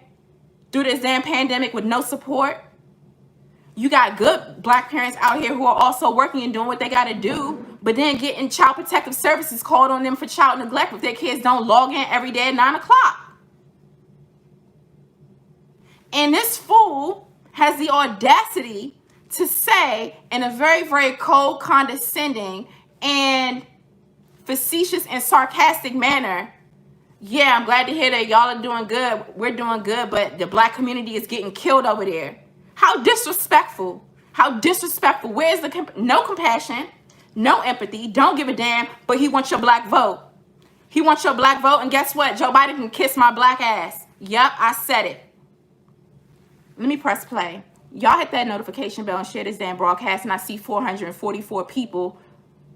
Through this damn pandemic with no support. You got good black parents out here who are also working and doing what they got to do, but then getting child protective services called on them for child neglect if their kids don't log in every day at 9 o'clock. And this fool has the audacity to say in a very, very cold, condescending, and facetious and sarcastic manner, yeah, I'm glad to hear that y'all are doing good. We're doing good, but the black community is getting killed over there. How disrespectful. How disrespectful. Where's the no compassion, no empathy, don't give a damn, but he wants your black vote. He wants your black vote, and guess what? Joe Biden can kiss my black ass. Yep, I said it. Let me press play. Y'all hit that notification bell and share this damn broadcast, and I see 444 people,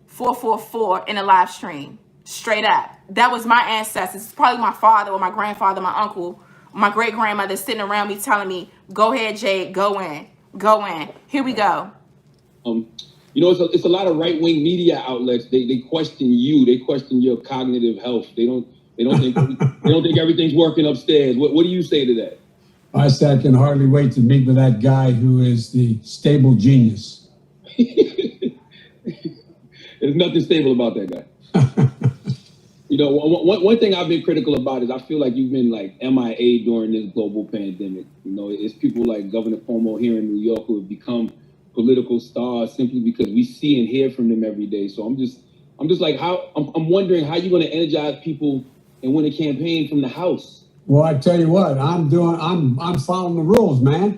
444 in the live stream. Straight up. That was my ancestors. It's probably my father or my grandfather, my uncle, my great-grandmother sitting around me telling me, go ahead, Jade, go in. Go in. Here we go. It's a lot of right-wing media outlets. They question you. They question your cognitive health. They don't think everything's working upstairs. What do you say to that? I said I can hardly wait to meet with that guy who is the stable genius. There's nothing stable about that guy. One thing I've been critical about is I feel like you've been like MIA during this global pandemic. It's people like Governor Cuomo here in New York who have become political stars simply because we see and hear from them every day. So I'm just like, I'm wondering how you're going to energize people and win a campaign from the House. Well, I tell you what, I'm following the rules, man.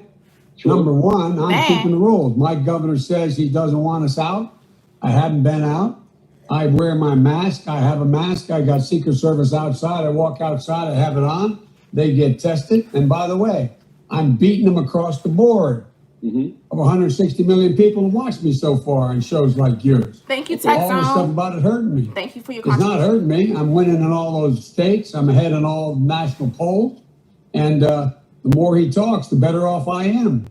True. Number one, I'm keeping the rules. My governor says he doesn't want us out. I haven't been out. I wear my mask. I have a mask. I got Secret Service outside. I walk outside. I have it on. They get tested. And by the way, I'm beating them across the board. Over 160 million people have watched me so far on shows like yours. Thank you, Tech All the stuff about it hurting me. Thank you for your It's not hurting me. I'm winning in all those states. I'm ahead in all national polls. And the more he talks, the better off I am.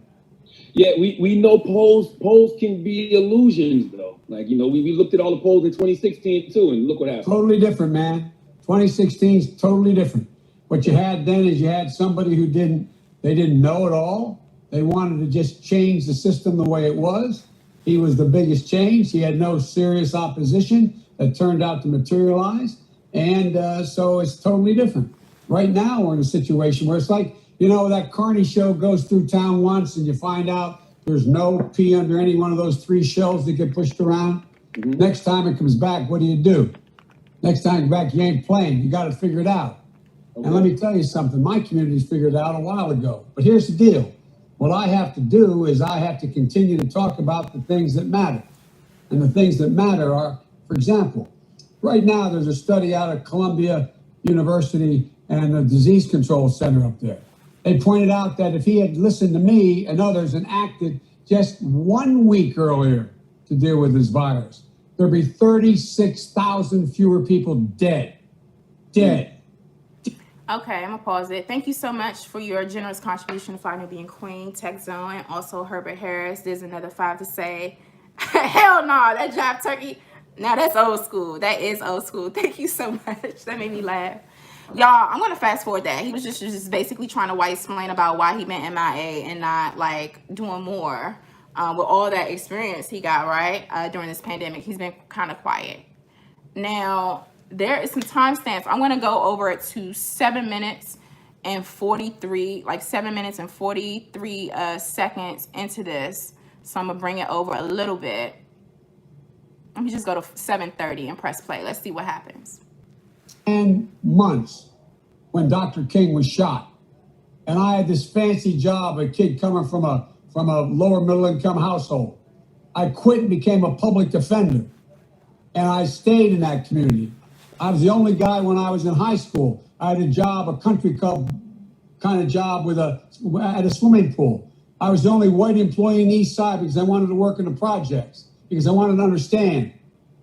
Yeah, we know polls can be illusions, though. Like, we looked at all the polls in 2016, too, and look what happened. Totally different, man. 2016 is totally different. What you had then is you had somebody who didn't know it all. They wanted to just change the system the way it was. He was the biggest change. He had no serious opposition that turned out to materialize. And so it's totally different. Right now, we're in a situation where it's like, that Carney show goes through town once and you find out there's no pee under any one of those 3 shells that get pushed around. Next time it comes back, what do? Next time it's back, you ain't playing. You got to figure it out. Okay. And let me tell you something. My community's figured it out a while ago. But here's the deal. What I have to do is I have to continue to talk about the things that matter. And the things that matter are, for example, right now there's a study out of Columbia University and the Disease Control Center up there. They pointed out that if he had listened to me and others and acted just 1 week earlier to deal with this virus, there'd be 36,000 fewer people dead. Okay, I'm gonna pause it. Thank you so much for your generous contribution to Fly Nubian Queen, Tech Zone, and also Herbert Harris. There's another 5 to say, hell no, that jive turkey. Now that's old school. That is old school. Thank you so much. That made me laugh. Y'all, I'm gonna fast forward that. He was just basically trying to white explain about why he went MIA and not like doing more with all that experience he got, right? During this pandemic. He's been kind of quiet. Now, there is some timestamps. I'm going to go over it to 7 minutes and 43 seconds into this. So I'm going to bring it over a little bit. Let me just go to 7:30 and press play. Let's see what happens. 10 months when Dr. King was shot. And I had this fancy job, a kid coming from a lower middle income household. I quit and became a public defender. And I stayed in that community. I was the only guy when I was in high school. I had a job, a country club kind of job at a swimming pool. I was the only white employee in the East Side because I wanted to work in the projects, because I wanted to understand.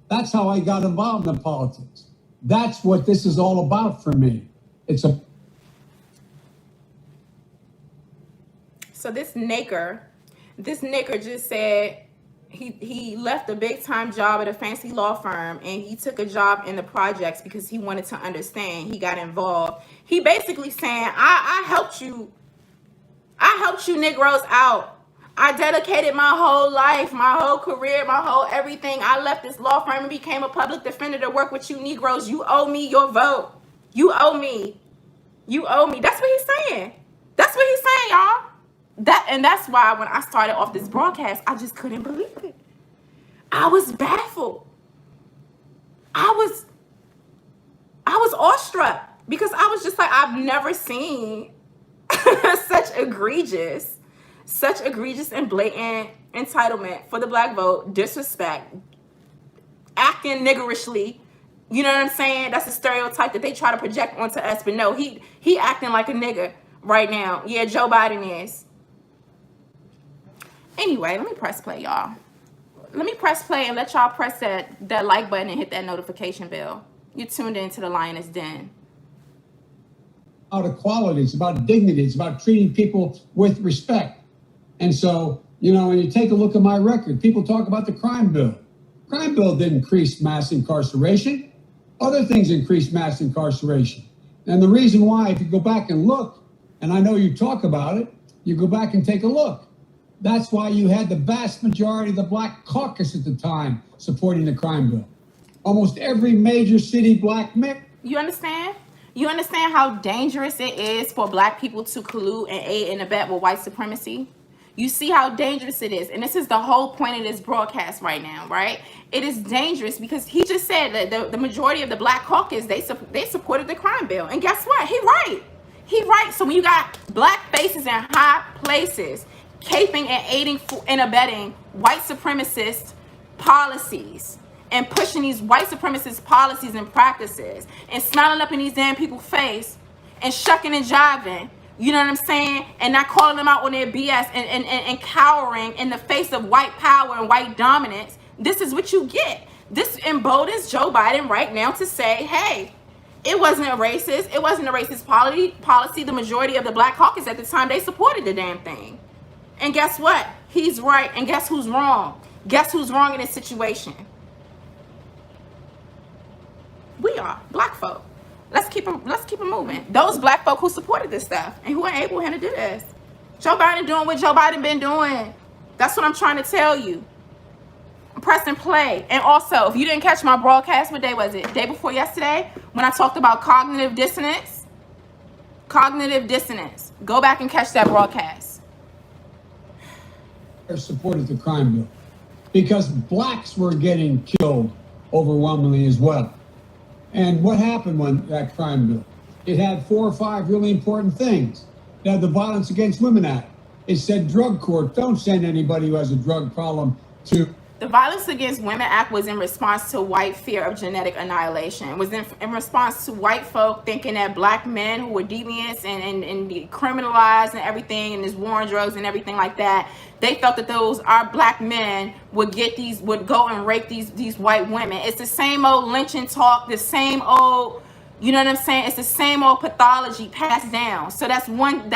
That's how I got involved in politics. That's what this is all about for me. So this nigger just said he left a big time job at a fancy law firm and he took a job in the projects because he wanted to understand. He got involved. He basically saying, I helped you Negroes out. I dedicated my whole life, my whole career, my whole everything. I left this law firm and became a public defender to work with you Negroes. You owe me your vote. You owe me. That's what he's saying. Y'all. That's why when I started off this broadcast, I just couldn't believe it. I was baffled. I was awestruck because I was just like, I've never seen such egregious and blatant entitlement for the black vote, disrespect, acting niggerishly. You know what I'm saying? That's a stereotype that they try to project onto us. But no, he acting like a nigger right now. Yeah, Joe Biden is. Anyway, let me press play, y'all. Let me press play and let y'all press that like button and hit that notification bell. You're tuned into the Lioness Den. About equality, it's about dignity, it's about treating people with respect. And so, when you take a look at my record, people talk about the crime bill. Crime bill didn't increase mass incarceration. Other things increased mass incarceration. And the reason why, if you go back and look, and I know you talk about it, you go back and take a look. That's why you had the vast majority of the Black caucus at the time supporting the crime bill. Almost every major city black man. You understand? You understand how dangerous it is for black people to collude and aid and abet with white supremacy? You see how dangerous it is. And this is the whole point of this broadcast right now, right? It is dangerous because he just said that the majority of the Black Caucus, they supported the crime bill. And guess what? He right. He right. So when you got black faces in high places, caping and aiding and abetting white supremacist policies and pushing these white supremacist policies and practices and smiling up in these damn people's face and shucking and jiving, you know what I'm saying? And not calling them out on their BS and cowering in the face of white power and white dominance. This is what you get. This emboldens Joe Biden right now to say, hey, it wasn't a racist. It wasn't a racist policy. The majority of the Black Caucus at the time, they supported the damn thing. And guess what? He's right. And guess who's wrong? Guess who's wrong in this situation? We are black folk. Let's keep it moving. Those black folk who supported this stuff and who ain't able to do this. Joe Biden doing what Joe Biden been doing. That's what I'm trying to tell you. Press and play. And also, if you didn't catch my broadcast, what day was it? Day before yesterday, when I talked about cognitive dissonance. Cognitive dissonance. Go back and catch that broadcast. Supported the crime bill because blacks were getting killed overwhelmingly as well. And what happened when that crime bill? It had 4 or 5 really important things. It had the Violence Against Women Act. It said drug court, don't send anybody who has a drug problem to. The Violence Against Women Act was in response to white fear of genetic annihilation. It was in response to white folk thinking that black men who were deviants and criminalized and everything, and this war on drugs and everything like that, they felt that our black men would go and rape these white women. It's the same old lynching talk, the same old, you know what I'm saying? It's the same old pathology passed down. So that's one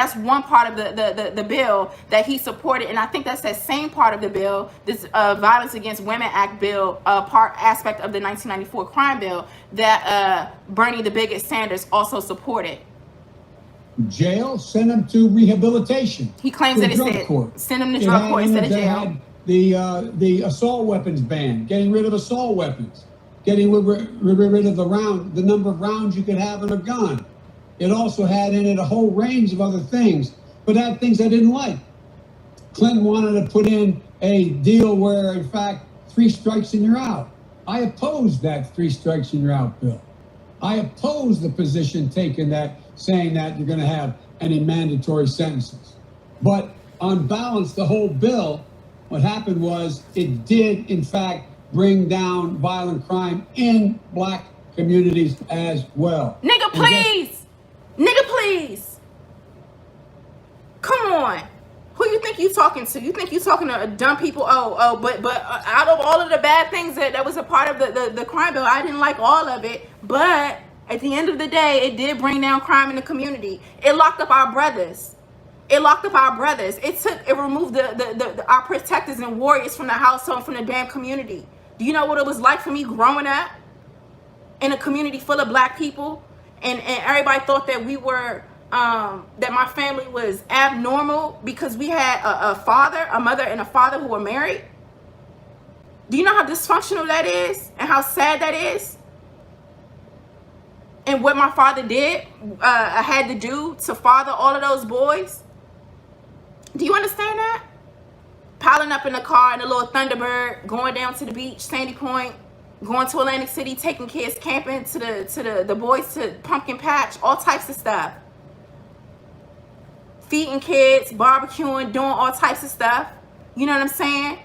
part of the bill that he supported, and I think that's that same part of the bill, this Violence Against Women Act bill, aspect of the 1994 crime bill that Bernie the Bigot Sanders also supported. Jail, send them to rehabilitation. He claims that it said court. Send them to drug court instead of jail. The assault weapons ban, getting rid of assault weapons. Getting rid of the number of rounds you could have in a gun. It also had in it a whole range of other things, but had things I didn't like. Clinton wanted to put in a deal where, in fact, 3 strikes and you're out. I opposed that 3 strikes and you're out bill. I opposed the position taken saying that you're going to have any mandatory sentences. But on balance, the whole bill, what happened was it did, in fact, bring down violent crime in black communities as well. Nigga, please. Nigga, please. Come on. Who you think you talking to? You think you talking to dumb people? But out of all of the bad things that was a part of the crime bill, I didn't like all of it. But at the end of the day, it did bring down crime in the community. It locked up our brothers. It removed our protectors and warriors from the household, from the damn community. Do you know what it was like for me growing up in a community full of black people, and everybody thought that we were that my family was abnormal because we had a mother and a father who were married? Do you know how dysfunctional that is and how sad that is? And what my father had to do to father all of those boys? Do you understand that? Piling up in the car in a little Thunderbird, going down to the beach, Sandy Point, going to Atlantic City, taking kids camping to the boys to Pumpkin Patch, all types of stuff. Feeding kids, barbecuing, doing all types of stuff. You know what I'm saying?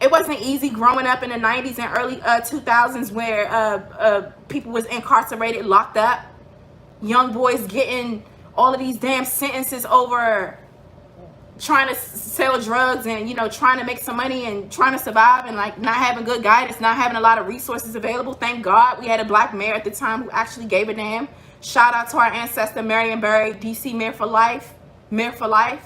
It wasn't easy growing up in the 90s and early 2000s where people was incarcerated, locked up. Young boys getting all of these damn sentences over trying to sell drugs and, trying to make some money and trying to survive and like not having good guidance, not having a lot of resources available. Thank God we had a black mayor at the time who actually gave a damn. Shout out to our ancestor, Marion Barry, DC mayor for life. Mayor for life.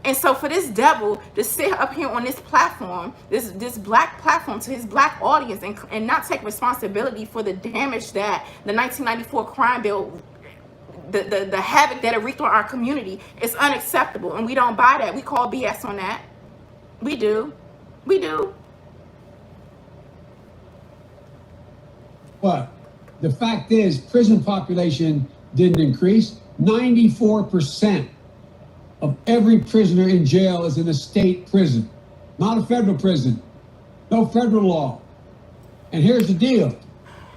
And so for this devil to sit up here on this platform, this black platform to his black audience and not take responsibility for the damage that the 1994 crime bill, the havoc that it wreaked on our community, is unacceptable. And we don't buy that. We call BS on that. We do. But the fact is, prison population didn't increase. 94% of every prisoner in jail is in a state prison, not a federal prison, no federal law. And here's the deal.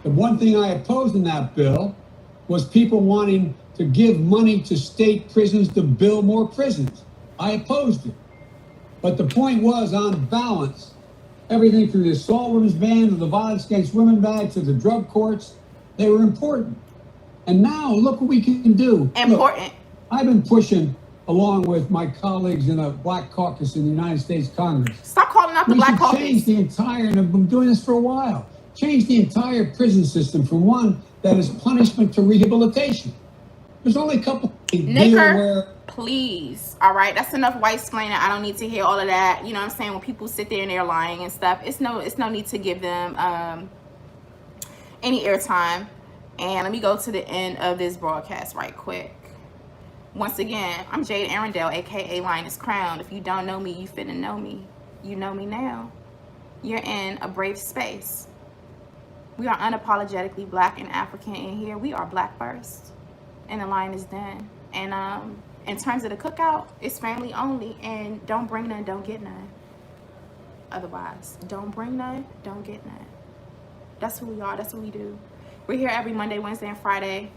The one thing I opposed in that bill was people wanting to give money to state prisons to build more prisons. I opposed it. But the point was, on balance, everything from the assault women's ban to the violence against women ban to the drug courts, they were important. And now look what we can do. Important. Look, I've been pushing along with my colleagues in a Black caucus in the United States Congress. Stop calling out the We Black should caucus. change the entire, and I've been doing this for a while, change the entire prison system from one that is punishment to rehabilitation. There's only a couple things Nicker, please. All right, that's enough white splaining. I don't need to hear all of that. You know what I'm saying? When people sit there and they're lying and stuff, it's no need to give them any airtime. And let me go to the end of this broadcast right quick. Once again, I'm Jade Arrindell, aka Lioness Crown. If you don't know me, you finna know me. You know me now. You're in a brave space. We are unapologetically Black and African in here. We are Black first. And the Lioness Den. And in terms of the cookout, it's family only. And don't bring none, don't get none. Otherwise, don't bring none, don't get none. That's who we are. That's what we do. We're here every Monday, Wednesday, and Friday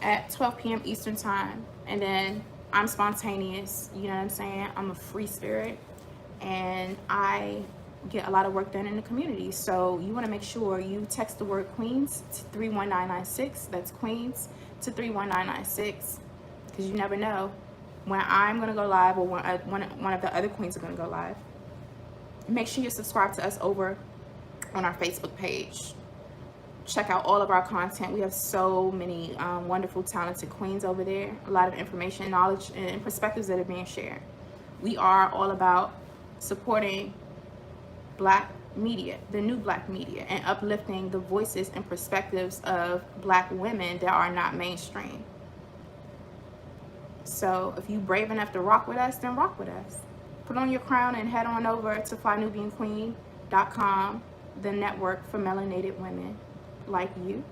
at 12 p.m. Eastern Time. And then I'm spontaneous. You know what I'm saying? I'm a free spirit. And I get a lot of work done in the community. So you want to make sure you text the word Queens to 31996. That's Queens to 31996. Because you never know when I'm going to go live or when one of the other queens are going to go live. Make sure you subscribe to us over on our Facebook page. Check out all of our content. We have so many wonderful, talented queens over there. A lot of information, knowledge, and perspectives that are being shared. We are all about supporting Black media, the new Black media, and uplifting the voices and perspectives of Black women that are not mainstream. So if you brave enough to rock with us, then rock with us. Put on your crown and head on over to flynubianqueen.com, the network for melanated women like you.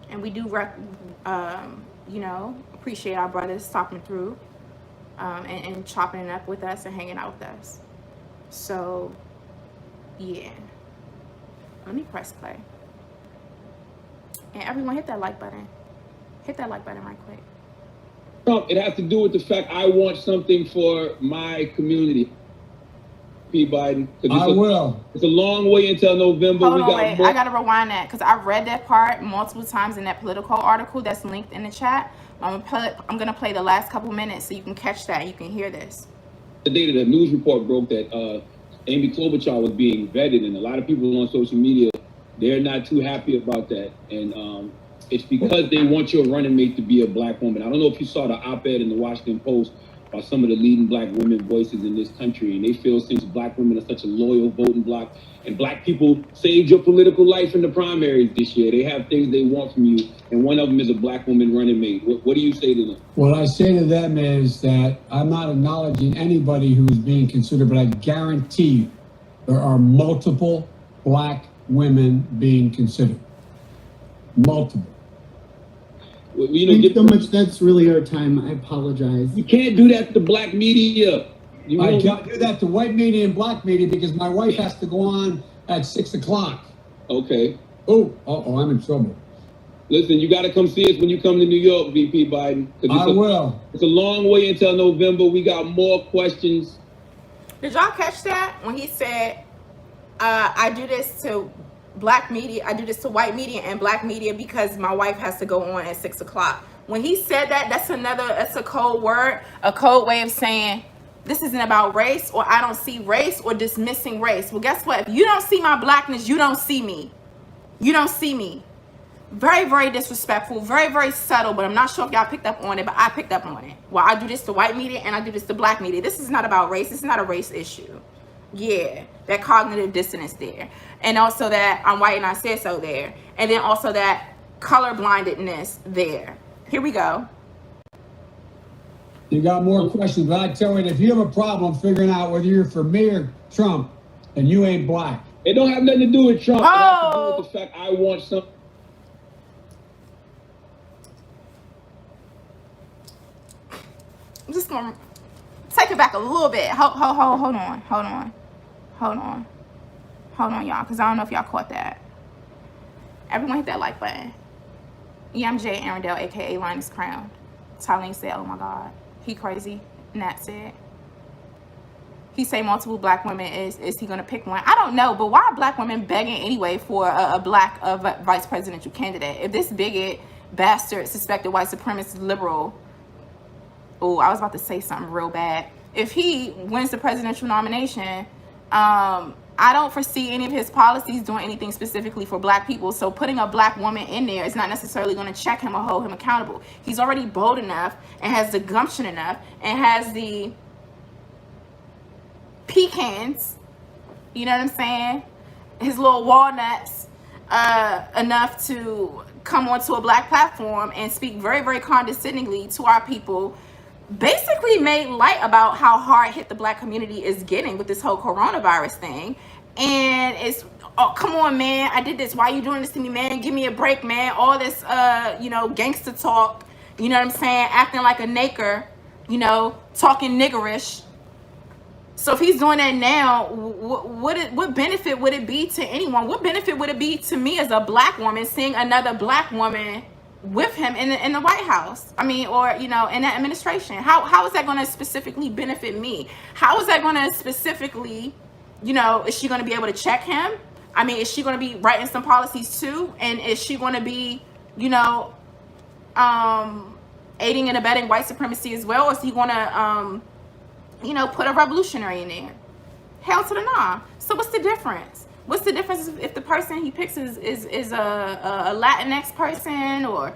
And we do appreciate our brothers stopping through and chopping it up with us and hanging out with us. So yeah, let me press play. And everyone, hit that like button. Hit that like button right quick. It has to do with the fact I want something for my community. P. Biden. Will. It's a long way until November. Hold on, wait. I gotta rewind that because I read that part multiple times in that Politico article that's linked in the chat. I'm gonna play the last couple minutes so you can catch that and you can hear this. The day that the news report broke that Amy Klobuchar was being vetted, and a lot of people on social media, they're not too happy about that. And it's because they want your running mate to be a Black woman. I don't know if you saw the op-ed in the Washington Post by some of the leading Black women voices in this country, and they feel since Black women are such a loyal voting bloc, and Black people saved your political life in the primaries this year, they have things they want from you, and one of them is a Black woman running mate. What do you say to them? What I say to them is that I'm not acknowledging anybody who is being considered, but I guarantee you there are multiple Black women being considered. Multiple. Thank you so much. That's really our time. I apologize. You can't do that to Black media. I can't do that to white media and Black media because my wife has to go on at 6 o'clock. Okay. I'm in trouble. Listen, you got to come see us when you come to New York, VP Biden. I will. It's a long way until November. We got more questions. Did y'all catch that when he said, I do this to Black media, I do this to white media and Black media because my wife has to go on at 6 o'clock. When he said that, that's a code word, a code way of saying this isn't about race, or I don't see race, or dismissing race. Well, guess what? If you don't see my Blackness, you don't see me. You don't see me. Very, very disrespectful, very, very subtle, but I'm not sure if y'all picked up on it, but I picked up on it. Well, I do this to white media and I do this to Black media. This is not about race. This is not a race issue. Yeah, that cognitive dissonance there. And also that I'm white and I said so there. And then also that colorblindedness there. Here we go. You got more questions, but I tell you, if you have a problem figuring out whether you're for me or Trump, then you ain't Black. It don't have nothing to do with Trump. It has to do with the fact I want something. I'm just gonna take it back a little bit. Hold on, y'all, because I don't know if y'all caught that. Everyone hit that like button. Yeah, I'm Jade Arrindell, aka Linus Crown. Talene said, oh my God, he crazy. Nat said. He say multiple black women. Is he gonna pick one? I don't know, but why are black women begging anyway for a black vice presidential candidate? If this bigot, bastard, suspected white supremacist liberal, oh, I was about to say something real bad. If he wins the presidential nomination, I don't foresee any of his policies doing anything specifically for black people. So putting a black woman in there is not necessarily going to check him or hold him accountable. He's already bold enough and has the gumption enough and has the pecans, you know what I'm saying, his little walnuts, enough to come onto a black platform and speak very, very condescendingly to our people, basically made light about how hard hit the black community is getting with this whole coronavirus thing. And it's, oh, come on, man, I did this, why are you doing this to me, man, give me a break, man, all this gangster talk, you know what I'm saying, acting like a naker, talking niggerish. So if he's doing that now, what benefit would it be to anyone? What benefit would it be to me as a black woman seeing another black woman with him in the White House? I mean, or, in that administration? How is that going to specifically benefit me? How is that going to specifically, is she going to be able to check him? I mean, is she going to be writing some policies too? And is she going to be, aiding and abetting white supremacy as well? Or is he going to, put a revolutionary in there? Hell to the nah. So what's the difference? What's the difference if the person he picks is a Latinx person, or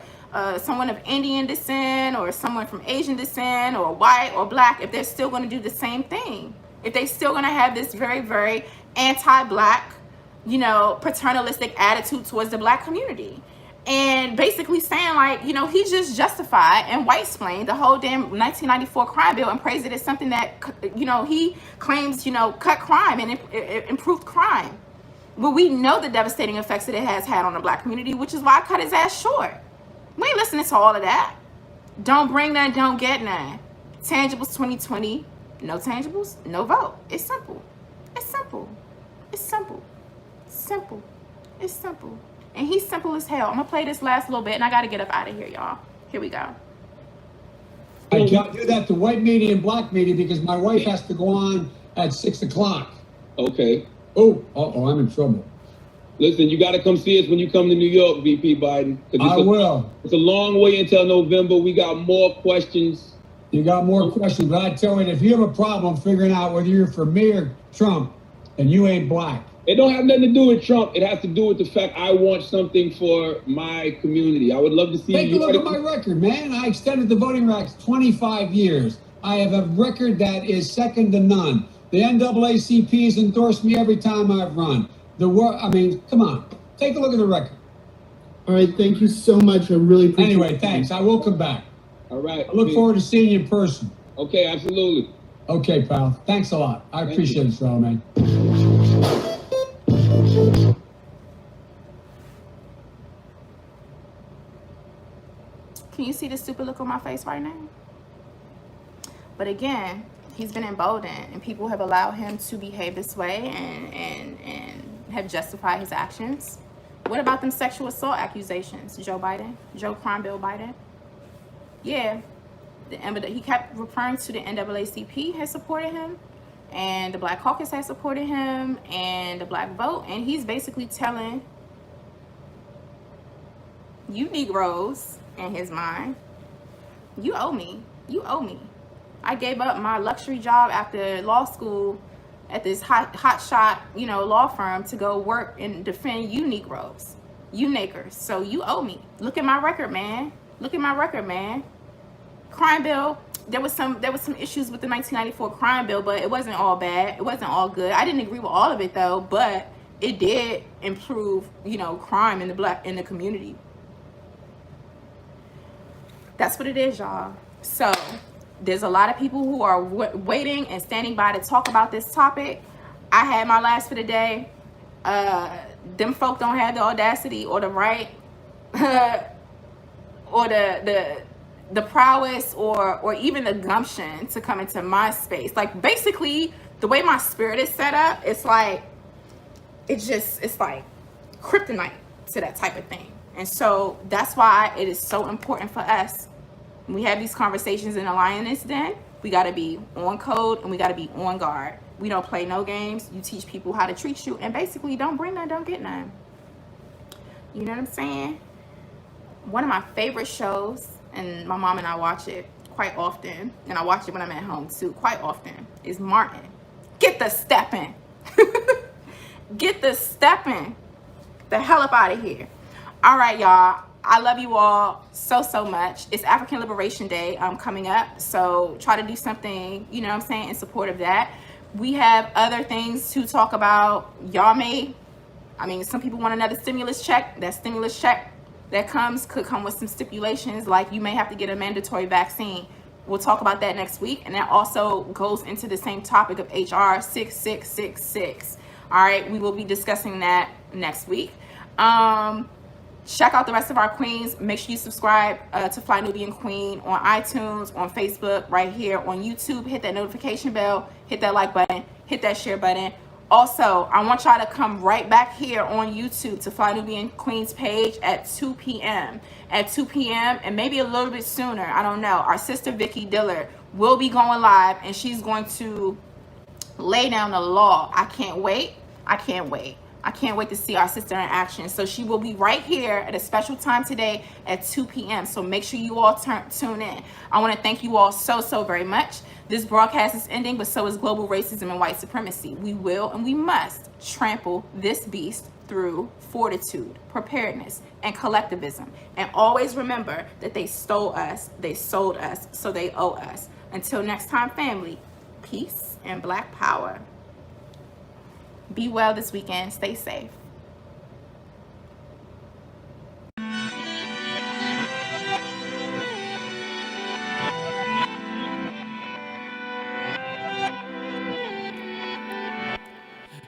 someone of Indian descent, or someone from Asian descent, or white or black, if they're still going to do the same thing? If they're still going to have this very, very anti-black, paternalistic attitude towards the black community? And basically saying, like, he just justified and white-splained the whole damn 1994 crime bill and praised it as something that, he claims, cut crime and improved crime. Well, we know the devastating effects that it has had on the black community, which is why I cut his ass short. We ain't listening to all of that. Don't bring none, don't get none. Tangibles 2020, no tangibles, no vote. It's simple. It's simple. It's simple. Simple. It's simple. And he's simple as hell. I'm going to play this last little bit, and I got to get up out of here, y'all. Here we go. I can't do that to white media and black media because my wife has to go on at 6 o'clock. Okay. Oh, I'm in trouble. Listen, you got to come see us when you come to New York, VP Biden. I will. It's a long way until November. We got more questions. You got more questions, but I tell you, if you have a problem figuring out whether you're for me or Trump, then you ain't black. It don't have nothing to do with Trump. It has to do with the fact I want something for my community. I would love to see Take a look at my record, man. I extended the voting rights 25 years. I have a record that is second to none. The NAACP has endorsed me every time I've run. Come on. Take a look at the record. All right, thank you so much. I really appreciate it. Anyway, thanks. I will come back. All right. I look forward to seeing you in person. Okay, absolutely. Okay, pal. Thanks a lot. I appreciate it, Charles, man. Can you see the stupid look on my face right now? But again, he's been emboldened, and people have allowed him to behave this way and have justified his actions. What about them sexual assault accusations, Joe Crime Bill Biden? Yeah, he kept referring to the NAACP has supported him, and the Black Caucus has supported him, and the Black Vote, and he's basically telling you Negroes, in his mind, you owe me. You owe me. I gave up my luxury job after law school at this hot shot, law firm to go work and defend you Negroes, you niggers. So you owe me. Look at my record, man. Look at my record, man. Crime bill. There was some issues with the 1994 crime bill, but it wasn't all bad. It wasn't all good. I didn't agree with all of it though, but it did improve, crime in the community. That's what it is, y'all. So there's a lot of people who are waiting and standing by to talk about this topic. I had my last for the day. Them folk don't have the audacity or the right or the the prowess or even the gumption to come into my space. Like, basically, the way my spirit is set up, it's like kryptonite to that type of thing. And so that's why it is so important for us when we have these conversations in the Lioness Den. We got to be on code and we got to be on guard. We don't play no games. You teach people how to treat you, and basically don't bring none, don't get none. You know what I'm saying? One of my favorite shows, and my mom and I watch it quite often, and I watch it when I'm at home too quite often, is Martin. Get the stepping. Get the stepping the hell up out of here. All right, y'all. I love you all so much. It's African Liberation Day coming up, so try to do something, you know what I'm saying, in support of that. We have other things to talk about. Some people want another stimulus check. That stimulus check that could come with some stipulations, like you may have to get a mandatory vaccine. We'll talk about that next week, and that also goes into the same topic of HR 6666. All right, we will be discussing that next week. Check out the rest of our queens. Make sure you subscribe to Fly Nubian Queen on iTunes, on Facebook, right here on YouTube. Hit that notification bell, hit that like button, hit that share button. Also, I want y'all to come right back here on YouTube to Fly Nubian Queen's page at 2 p.m. At 2 p.m. and maybe a little bit sooner. I don't know. Our sister Vicky Dillard will be going live, and she's going to lay down the law. I can't wait. I can't wait to see our sister in action. So she will be right here at a special time today at 2 p.m. So make sure you all tune in. I want to thank you all so very much. This broadcast is ending, but so is global racism and white supremacy. We will and we must trample this beast through fortitude, preparedness, and collectivism. And always remember that they stole us, they sold us, so they owe us. Until next time, family, peace and Black power. Be well this weekend. Stay safe.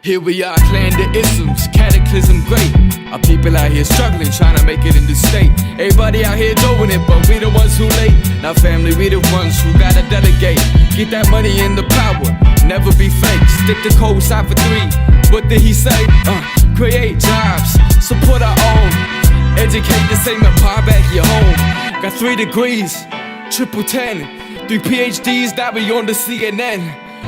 Here we are, clan the isms, cataclysm great. Our people out here struggling, trying to make it in this state. Everybody out here doing it, but we the ones who late. Now family, we the ones who gotta delegate. Get that money and the power, never be fake. Stick to code, side for 3. What did he say? Create jobs, support our own. Educate the same empire back your home. Got 3 degrees, triple 10. 3 PhDs, that we on the CNN.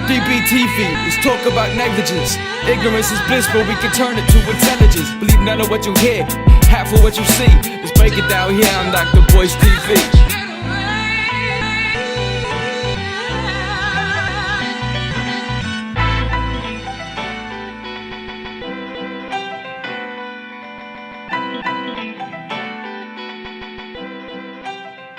DBTV, let's talk about negligence. Ignorance is bliss, but we can turn it to intelligence. Believe none of what you hear, half of what you see. Let's break it down here on Dr. Boy's TV.